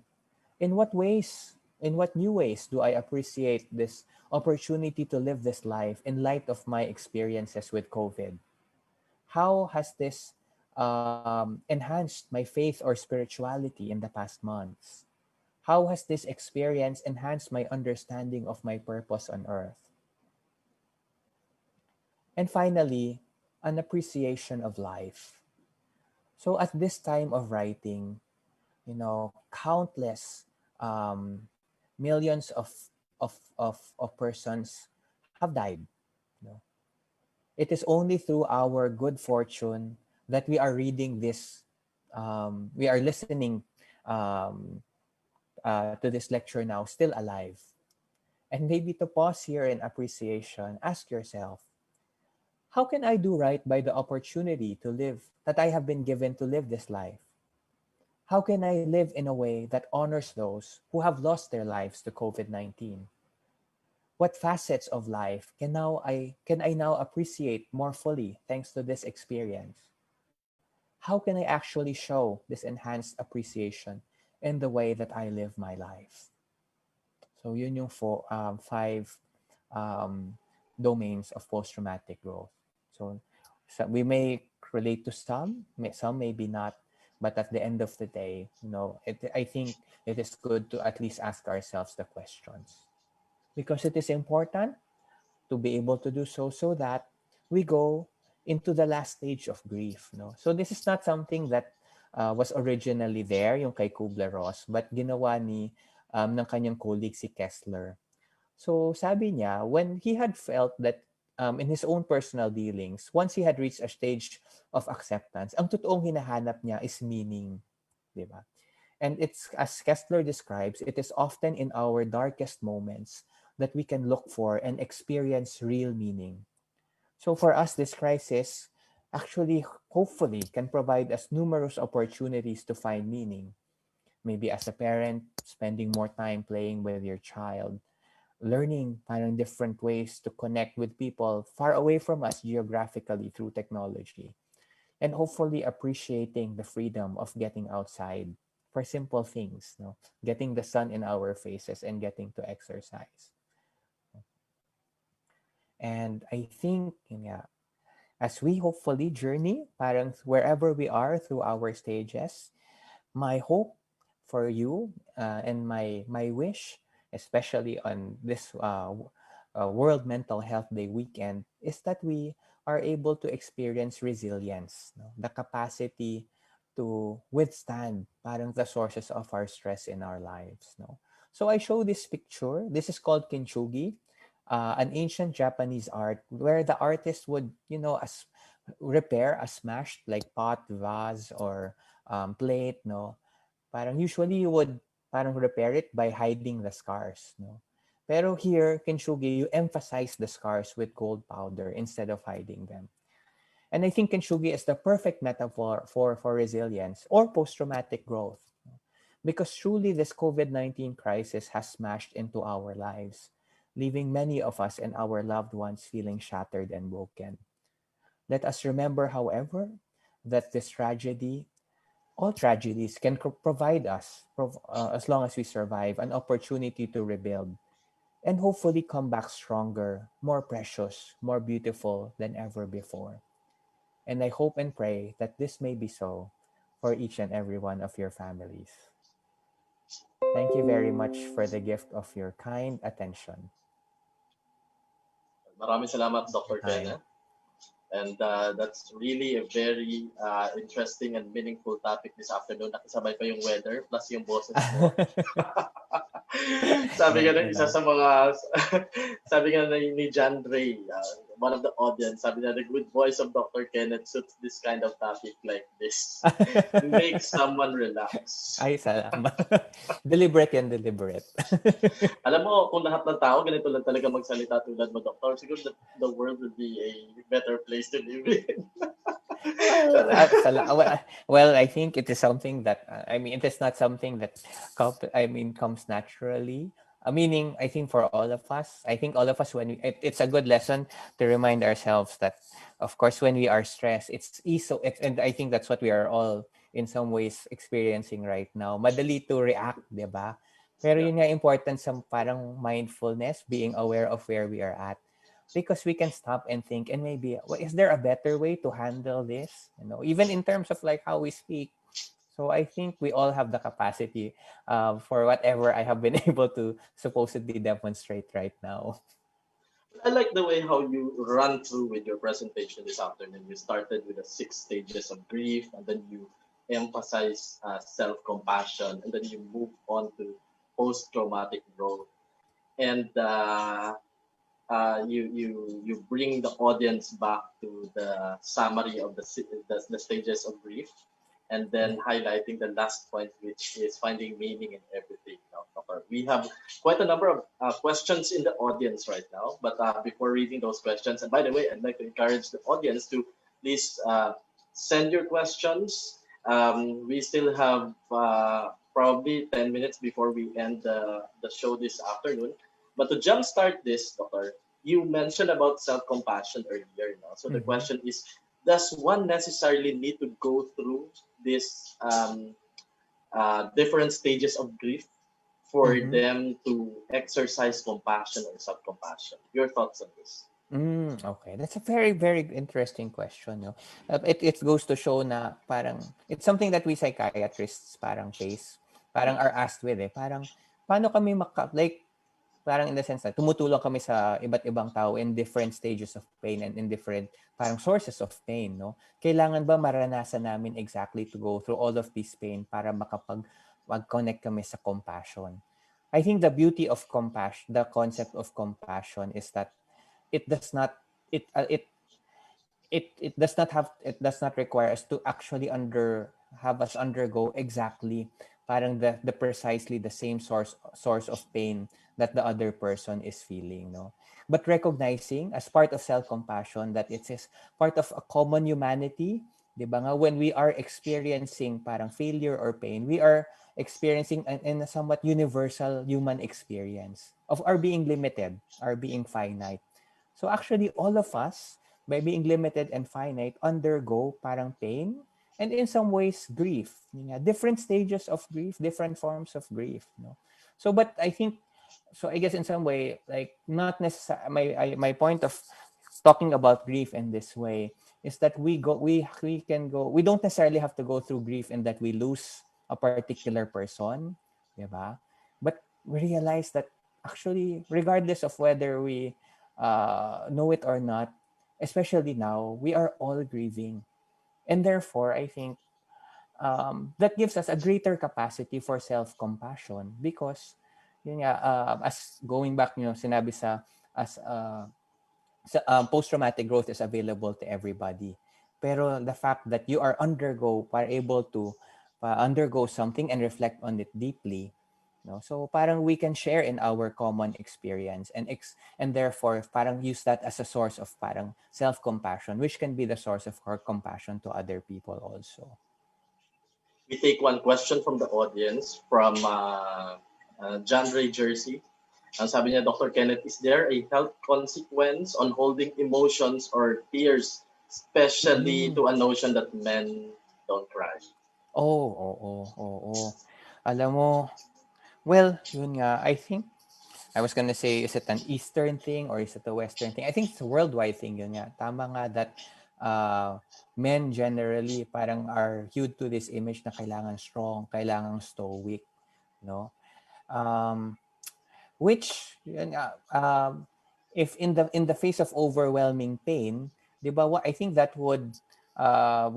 Speaker 3: in what new ways do I appreciate this opportunity to live this life in light of my experiences with COVID? How has this enhanced my faith or spirituality in the past months? How has this experience enhanced my understanding of my purpose on earth? And finally, an appreciation of life. So at this time of writing, countless millions of persons have died. You know. It is only through our good fortune that we are reading this, we are listening to this lecture now, still alive. And maybe to pause here in appreciation, ask yourself, how can I do right by the opportunity to live that I have been given to live this life? How can I live in a way that honors those who have lost their lives to COVID-19? What facets of life can I now appreciate more fully thanks to this experience? How can I actually show this enhanced appreciation in the way that I live my life? So yun yung five um, domains of post-traumatic growth. So we may relate to some maybe not, but at the end of the day, I think it is good to at least ask ourselves the questions because it is important to be able to do so that we go into the last stage of grief. No? So this is not something that was originally there, yung kay Kubler-Ross, but ginawa ng kanyang colleague si Kessler. So sabi niya, when he had felt that in his own personal dealings, once he had reached a stage of acceptance, ang totoong hinahanap niya is meaning, di ba? And it's, as Kessler describes, it is often in our darkest moments that we can look for and experience real meaning. So for us, this crisis actually, hopefully, can provide us numerous opportunities to find meaning. Maybe as a parent, spending more time playing with your child, learning parang different ways to connect with people far away from us geographically through technology, and hopefully appreciating the freedom of getting outside for simple things, no? Getting the sun in our faces and getting to exercise. And I think, yeah, as we hopefully journey parang wherever we are through our stages, my hope for you, and my wish, especially on this World Mental Health Day weekend, is that we are able to experience resilience, no? The capacity to withstand parang the sources of our stress in our lives. No? So I show this picture. This is called kintsugi, an ancient Japanese art where the artist would, repair a smashed like pot, vase, or plate, no? Parang usually you would parang repair it by hiding the scars, no? Pero here, kintsugi, you emphasize the scars with gold powder instead of hiding them. And I think kintsugi is the perfect metaphor for resilience or post-traumatic growth. Because truly this COVID-19 crisis has smashed into our lives, leaving many of us and our loved ones feeling shattered and broken. Let us remember, however, that this tragedy, all tragedies, can provide us, as long as we survive, an opportunity to rebuild and hopefully come back stronger, more precious, more beautiful than ever before. And I hope and pray that this may be so for each and every one of your families. Thank you very much for the gift of your kind attention.
Speaker 2: Maraming salamat,
Speaker 3: Your
Speaker 2: Dr.
Speaker 3: time.
Speaker 2: Kenneth. And that's really a very interesting and meaningful topic this afternoon. Nakasabay pa yung weather plus yung boses mo. Sabi nga ng isa sa mga sabi nga ni John Ray, one of the audience, sabi na the good voice of Dr. Kenneth suits this kind of topic like this. Make someone relax.
Speaker 3: Ay, salamat. Deliberate yan, deliberate.
Speaker 2: Alam mo, kung lahat ng tao ganito lang talaga magsalita tulad mo, Doctor, siguro the world would be a better place to live in.
Speaker 3: Well, I think it is something that it is not something that comes naturally. Meaning, I think for all of us, I think all of us, when it's a good lesson to remind ourselves that, of course, when we are stressed, and I think that's what we are all in some ways experiencing right now. Madali to react, di ba? Pero yun nga important sa parang mindfulness, being aware of where we are at. Because we can stop and think, and maybe, is there a better way to handle this? Even in terms of like how we speak. So I think we all have the capacity for whatever I have been able to supposedly demonstrate right now.
Speaker 2: I like the way how you run through with your presentation this afternoon. You started with the 6 stages of grief, and then you emphasize self-compassion, and then you move on to post-traumatic growth. And you bring the audience back to the summary of the stages of grief, and then highlighting the last point, which is finding meaning in everything. Now, we have quite a number of questions in the audience right now, but before reading those questions, and by the way, I'd like to encourage the audience to please send your questions. We still have probably 10 minutes before we end the show this afternoon. But to jumpstart this, Doctor, you mentioned about self-compassion earlier. So the question is, does one necessarily need to go through these different stages of grief for them to exercise compassion or self-compassion? Your thoughts on this?
Speaker 3: Okay, that's a very, very interesting question. No? It goes to show na parang, it's something that we psychiatrists parang face, parang are asked with parang, paano kami parang in the sense na tumutulong kami sa iba't ibang tao in different stages of pain and in different parang sources of pain, no? Kailangan ba maranasan namin exactly to go through all of this pain para mag-connect kami sa compassion? I think the beauty of compassion, the concept of compassion is that it does not it it does not have, it does not require us to actually have us undergo exactly parang the precisely the same source of pain that the other person is feeling, no. But recognizing as part of self-compassion that it is part of a common humanity, di ba nga, when we are experiencing parang failure or pain, we are experiencing in a somewhat universal human experience of our being limited, our being finite. So actually, all of us, by being limited and finite, undergo parang pain and in some ways grief. Yun nga, different stages of grief, different forms of grief. No? So, but I think, so I guess in some way, like not necessarily, my point of talking about grief in this way is that we can go, we don't necessarily have to go through grief in that we lose a particular person, diba? But we realize that actually, regardless of whether we know it or not, especially now, we are all grieving. And therefore, I think that gives us a greater capacity for self-compassion because, yun nga, as going back, sinabi as post-traumatic growth is available to everybody. Pero the fact that you are able to undergo something and reflect on it deeply, no? So parang we can share in our common experience and therefore parang use that as a source of parang self-compassion, which can be the source of our compassion to other people also.
Speaker 2: We take one question from the audience from John Ray Jersey. Ang sabi niya, Dr. Kenneth, is there a health consequence on holding emotions or tears, especially to a notion that men don't cry?
Speaker 3: Oo. Alam mo, well, yun nga, I think I was gonna say, is it an Eastern thing or is it a Western thing? I think it's a worldwide thing yun nga. Tama nga that men generally parang are hewed to this image na kailangan strong, kailangan stoic, no? Um, which, yun nga, if in the face of overwhelming pain, di ba, I think that would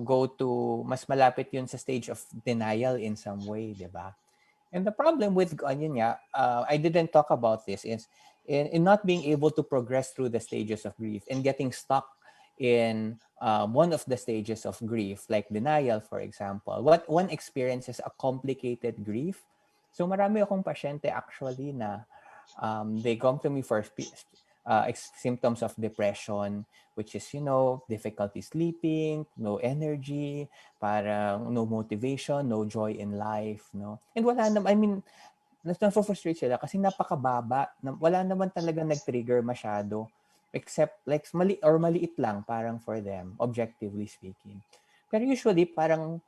Speaker 3: go to, mas malapit yun sa stage of denial in some way, di ba? And the problem with yun nga, I didn't talk about this, is in not being able to progress through the stages of grief and getting stuck in one of the stages of grief, like denial, for example. What one experiences a complicated grief. So marami akong pasyente actually na they come to me for symptoms of depression, which is, difficulty sleeping, no energy, parang no motivation, no joy in life, no? And wala naman, I mean, na-frustrate sila kasi napakababa, wala naman talaga nag-trigger masyado, except like maliit lang parang for them, objectively speaking. Pero usually, parang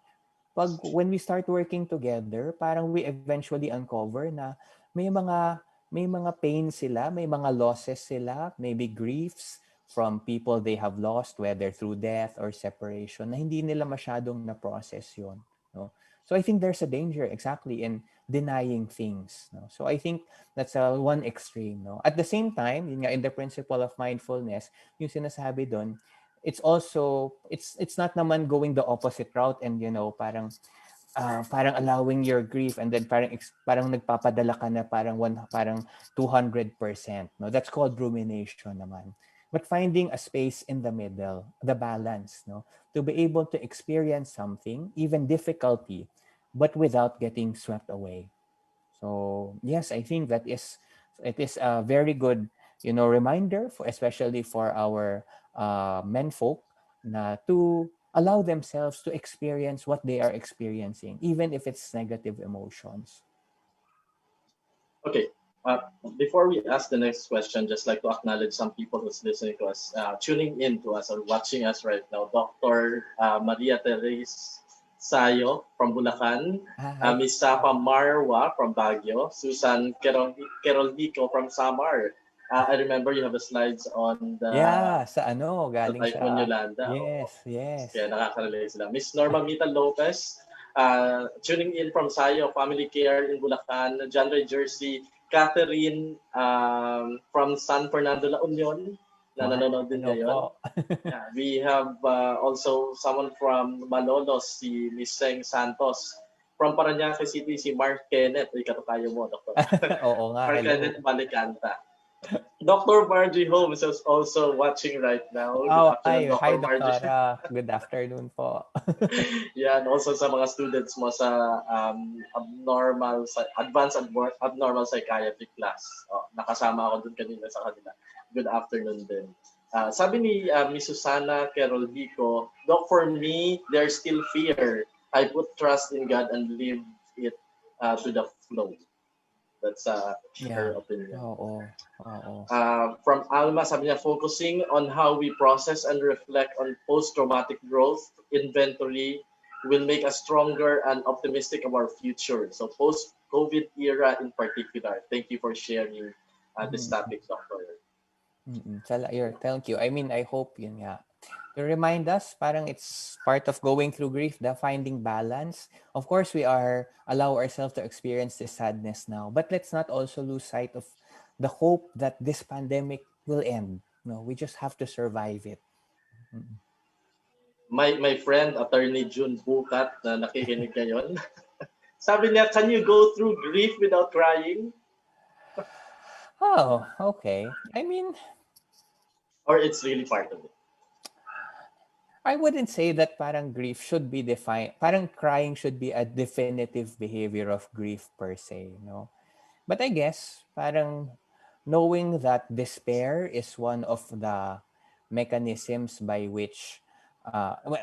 Speaker 3: when we start working together, parang we eventually uncover na may mga pain sila, may mga losses sila, maybe griefs from people they have lost, whether through death or separation, na hindi nila masyadong na-process yun. No? So I think there's a danger exactly in denying things. No? So I think that's one extreme. No? At the same time, yun nga, in the principle of mindfulness, yung sinasabi doon, it's also, it's not naman going the opposite route and, parang allowing your grief and then parang nagpapadala ka na parang 200%, no, that's called rumination naman. But finding a space in the middle, the balance, no, to be able to experience something, even difficulty, but without getting swept away. So yes, I think it is a very good, reminder for, especially for our menfolk, na to allow themselves to experience what they are experiencing, even if it's negative emotions.
Speaker 2: Okay. Uh, Before we ask the next question, just like to acknowledge some people who's listening to us, tuning in to us or watching us right now. Dr. Maria Therese Sayo from Bulacan,
Speaker 3: Hi.
Speaker 2: Miss Sapa Marwa from Baguio, Susan Keroldico from Samar. I remember you have the slides on
Speaker 3: Yeah, sa
Speaker 2: the
Speaker 3: galing
Speaker 2: Typhoon
Speaker 3: sa,
Speaker 2: Yolanda. Oo.
Speaker 3: yes.
Speaker 2: Kaya nakaka-relate sila. Miss Norma Mita Lopez, tuning in from Sayo Family Care in Bulacan, John Ray Jersey, Catherine from San Fernando, La Union, na nanonood din
Speaker 3: Hello
Speaker 2: ngayon.
Speaker 3: po.
Speaker 2: Yeah, we have also someone from Malolos, si Miss Seng Santos. From Parañaque City, si Mark Kenneth. Ay, katukayo mo, Dr.
Speaker 3: Oo nga,
Speaker 2: Mark
Speaker 3: hello.
Speaker 2: Kenneth Balicanta. Dr. Margie Holmes is also watching right now. Good
Speaker 3: Oh,
Speaker 2: afternoon,
Speaker 3: hi,
Speaker 2: Dr. Margie.
Speaker 3: Doktora. Good afternoon po.
Speaker 2: Yeah, and also sa mga students mo sa advanced abnormal psychiatry class. Oh, nakasama ako dun kanina sa kanila. Good afternoon din. Sabi ni Miss Susana Carol Vico, Doc, for me, there's still fear. I put trust in God and leave it to the flow. That's her
Speaker 3: Yeah.
Speaker 2: opinion.
Speaker 3: Oo. Oo.
Speaker 2: From Alma, sabi niya, focusing on how we process and reflect on post-traumatic growth inventory will make us stronger and optimistic of our future. So post-COVID era in particular. Thank you for sharing this
Speaker 3: Mm-mm.
Speaker 2: topic, Doctor.
Speaker 3: Thank you. I mean, I hope yun nga. To remind us, parang it's part of going through grief, the finding balance. Of course, we are allow ourselves to experience this sadness now, but let's not also lose sight of the hope that this pandemic will end. No, we just have to survive it. Mm-mm.
Speaker 2: My friend, Attorney June Bukat, na nakikinig ngayon, sabi niya, can you go through grief without crying?
Speaker 3: Oh, okay. I mean,
Speaker 2: Or it's really part of it?
Speaker 3: I wouldn't say that parang grief should be defined, parang crying should be a definitive behavior of grief per se, no? But I guess parang knowing that despair is one of the mechanisms by which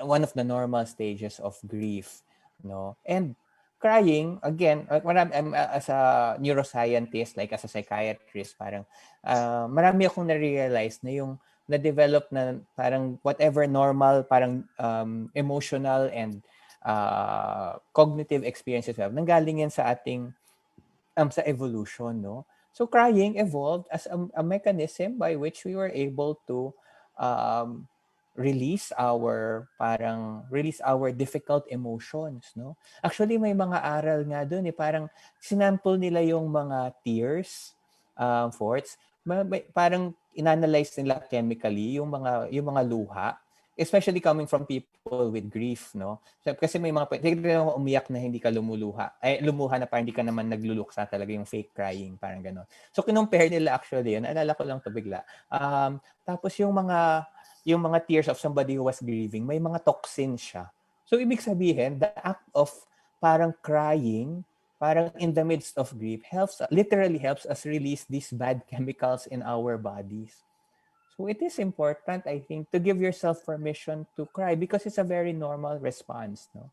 Speaker 3: one of the normal stages of grief, no? And crying again, when as a neuroscientist, like as a psychiatrist, parang marami akong na-realize na yung na-develop na parang whatever normal parang emotional and cognitive experiences we have nanggaling yan sa ating sa evolution, no? So crying evolved as a mechanism by which we were able to um, release our difficult emotions, no? Actually may mga aral nga doon parang sinample nila yung mga tears, forts, parang inanalyze nila chemically yung mga luha, especially coming from people with grief, no? So, kasi may mga umiyak na hindi ka lumuha na parang hindi ka naman nagluluksa talaga yung fake crying, parang gano'n. So kinumpare nila actually yun, naalala ko lang to bigla. Tapos yung mga tears of somebody who was grieving, may mga toxin siya. So ibig sabihin, the act of parang crying, parang in the midst of grief, literally helps us release these bad chemicals in our bodies. So it is important, I think, to give yourself permission to cry because it's a very normal response. No?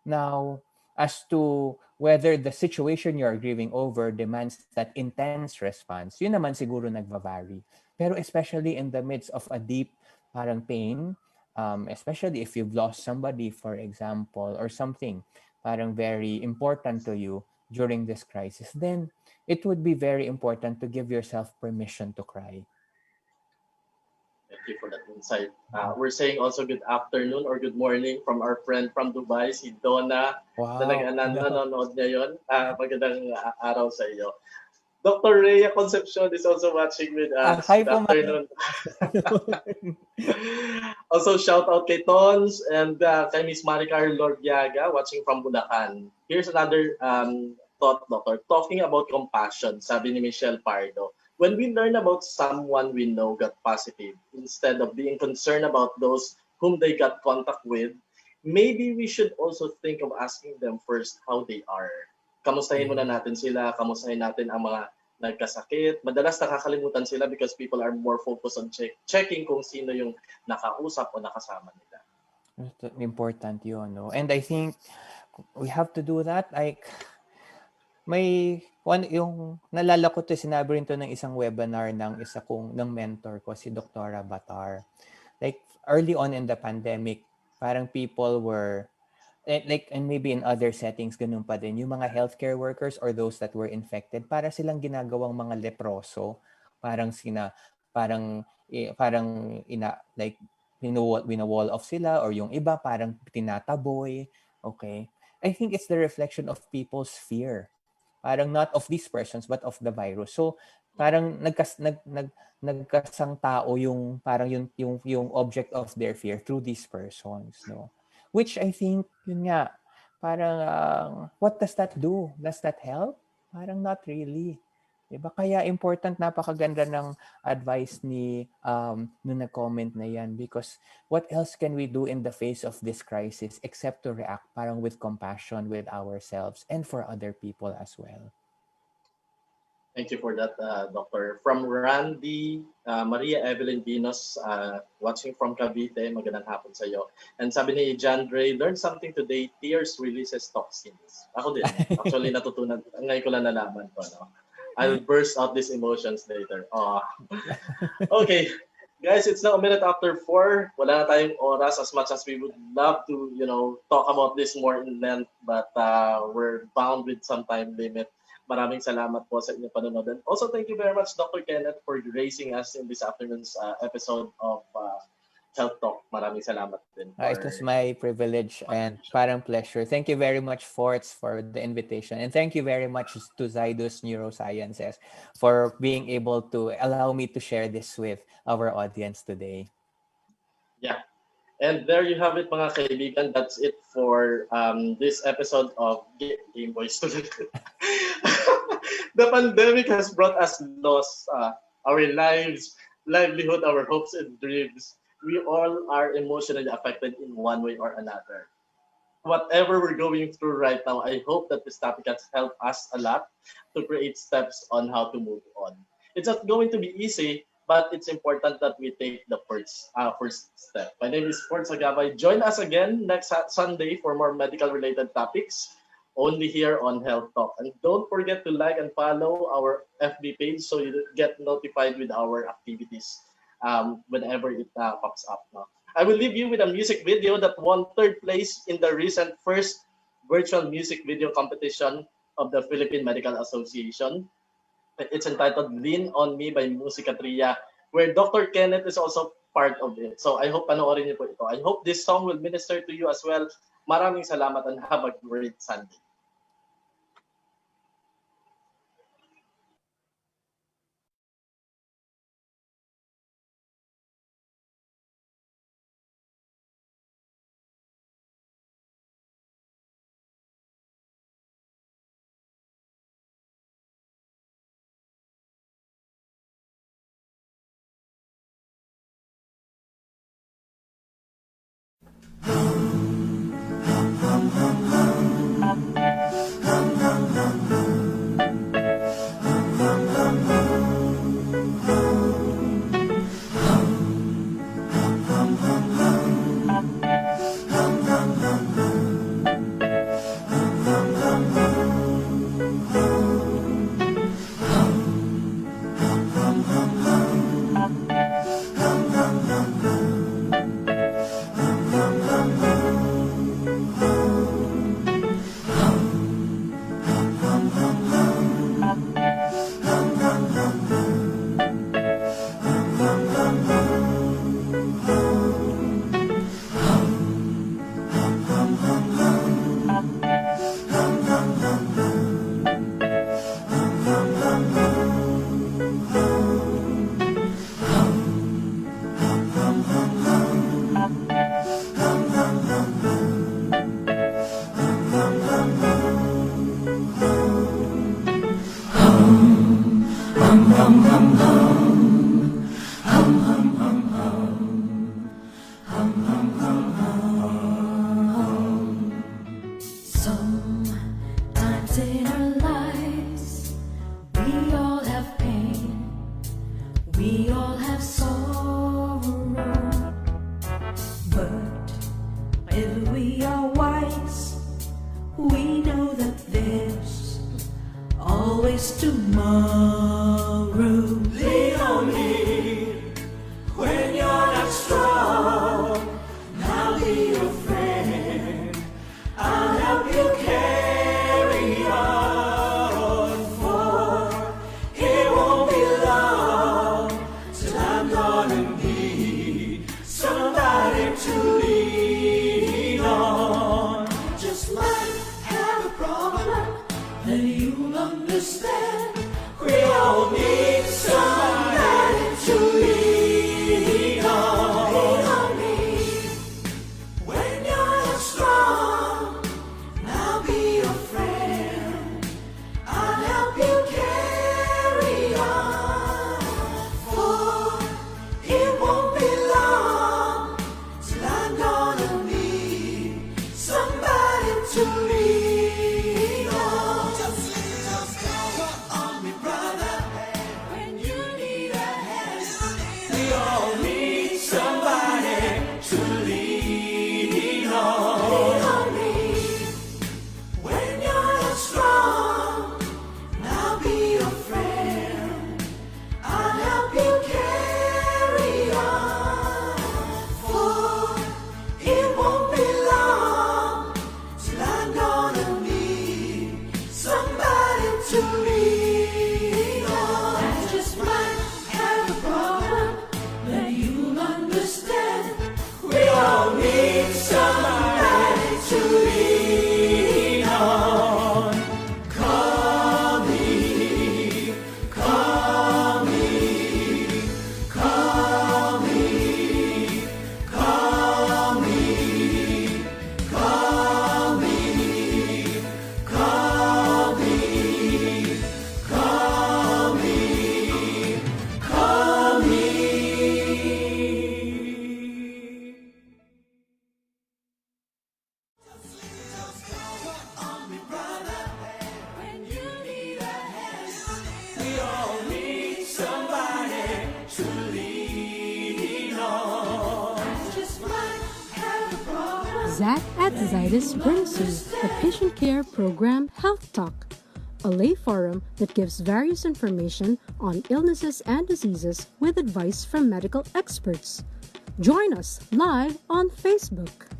Speaker 3: Now, as to whether the situation you are grieving over demands that intense response, yun naman siguro nagva-vary. Pero especially in the midst of a deep parang pain, especially if you've lost somebody, for example, or something parang very important to you during this crisis, then it would be very important to give yourself permission to cry.
Speaker 2: Thank you for that insight. We're saying also good afternoon or good morning from our friend from Dubai, si Donna, na
Speaker 3: Wow.
Speaker 2: nanonood ngayon. Magandang araw sa iyo. Dr. Rhea Concepcion is also watching with us.
Speaker 3: Hi
Speaker 2: Good
Speaker 3: po,
Speaker 2: afternoon. Also, shout out kay Tons and kay Miss Maricar Lordiaga watching from Bulacan. Here's another thought, Doctor. Talking about compassion, sabi ni Michelle Pardo. When we learn about someone we know got positive, instead of being concerned about those whom they got contact with, maybe we should also think of asking them first how they are. Kamustahin muna natin sila, kamustahin natin ang mga nagkasakit. Madalas nakakalimutan sila because people are more focused on checking kung sino yung nakausap o nakasama nila.
Speaker 3: Important yun, no? And I think we have to do that. Like, yung nalala ko to, sinabi rin to ng isang webinar ng mentor ko, si Dr. Batar. Like, early on in the pandemic, parang people were, and maybe in other settings, ganun pa din, yung mga healthcare workers or those that were infected, para silang ginagawang mga leproso. Like, wina-wall off sila, or yung iba, parang tinataboy. Okay? I think it's the reflection of people's fear. Parang not of these persons but of the virus. So parang nagkasang tao yung parang yung object of their fear through these persons, no? Which I think yun nga parang what does that do? Does that help? Parang not really. Diba? Kaya important, napakaganda ng advice ni nung nag-comment na yan, because what else can we do in the face of this crisis except to react parang with compassion with ourselves and for other people as well.
Speaker 2: Thank you for that, Doctor. From Randy, Maria Evelyn Dinos, watching from Cavite, magandang hapon sa iyo. And sabi ni John Dre, learn something today, tears releases toxins. Ako din. Actually, natutunan, ngayon ko lang nalaman ko. No? I'll burst out these emotions later. Oh. Okay. Guys, it's now a minute after 4. Wala na tayong oras, as much as we would love to, talk about this more in length, but we're bound with some time limit. Maraming salamat po sa inyong panonood. And also, thank you very much, Dr. Kenneth, for gracing us in this afternoon's episode of Health Talk. Maraming salamat din.
Speaker 3: It was my privilege and parang pleasure. Thank you very much, Forts, for the invitation. And thank you very much to Zydus Neurosciences for being able to allow me to share this with our audience today.
Speaker 2: Yeah. And there you have it, mga kaibigan. That's it for this episode of Game Boys. The pandemic has brought us loss, our lives, livelihood, our hopes and dreams. We all are emotionally affected in one way or another. Whatever we're going through right now, I hope that this topic has helped us a lot to create steps on how to move on. It's not going to be easy, but it's important that we take the first step. My name is Sports Agabay. Join us again next Sunday for more medical-related topics, only here on Health Talk. And don't forget to like and follow our FB page so you get notified with our activities whenever it pops up. No? I will leave you with a music video that won 3rd place in the recent first virtual music video competition of the Philippine Medical Association. It's entitled Lean on Me by Musica Tria, where Dr. Kenneth is also part of it. So I hope panoorin niyo po ito. I hope this song will minister to you as well. Maraming salamat and have a great Sunday.
Speaker 4: Sometimes in our lives, we all have pain, we all have sorrow, but if we are wise, we know that there's always tomorrow. Lean on me when you're not strong. I'll be your friend. I'll help you carry on, for it won't be long till I'm gonna need somebody to lean on. Just might have a problem that you'll understand. We all need somebody to lean on. Lean on me when you're
Speaker 1: Zach at Zydus brings you the patient care program Health Talk, a lay forum that gives various information on illnesses and diseases with advice from medical experts. Join us live on Facebook.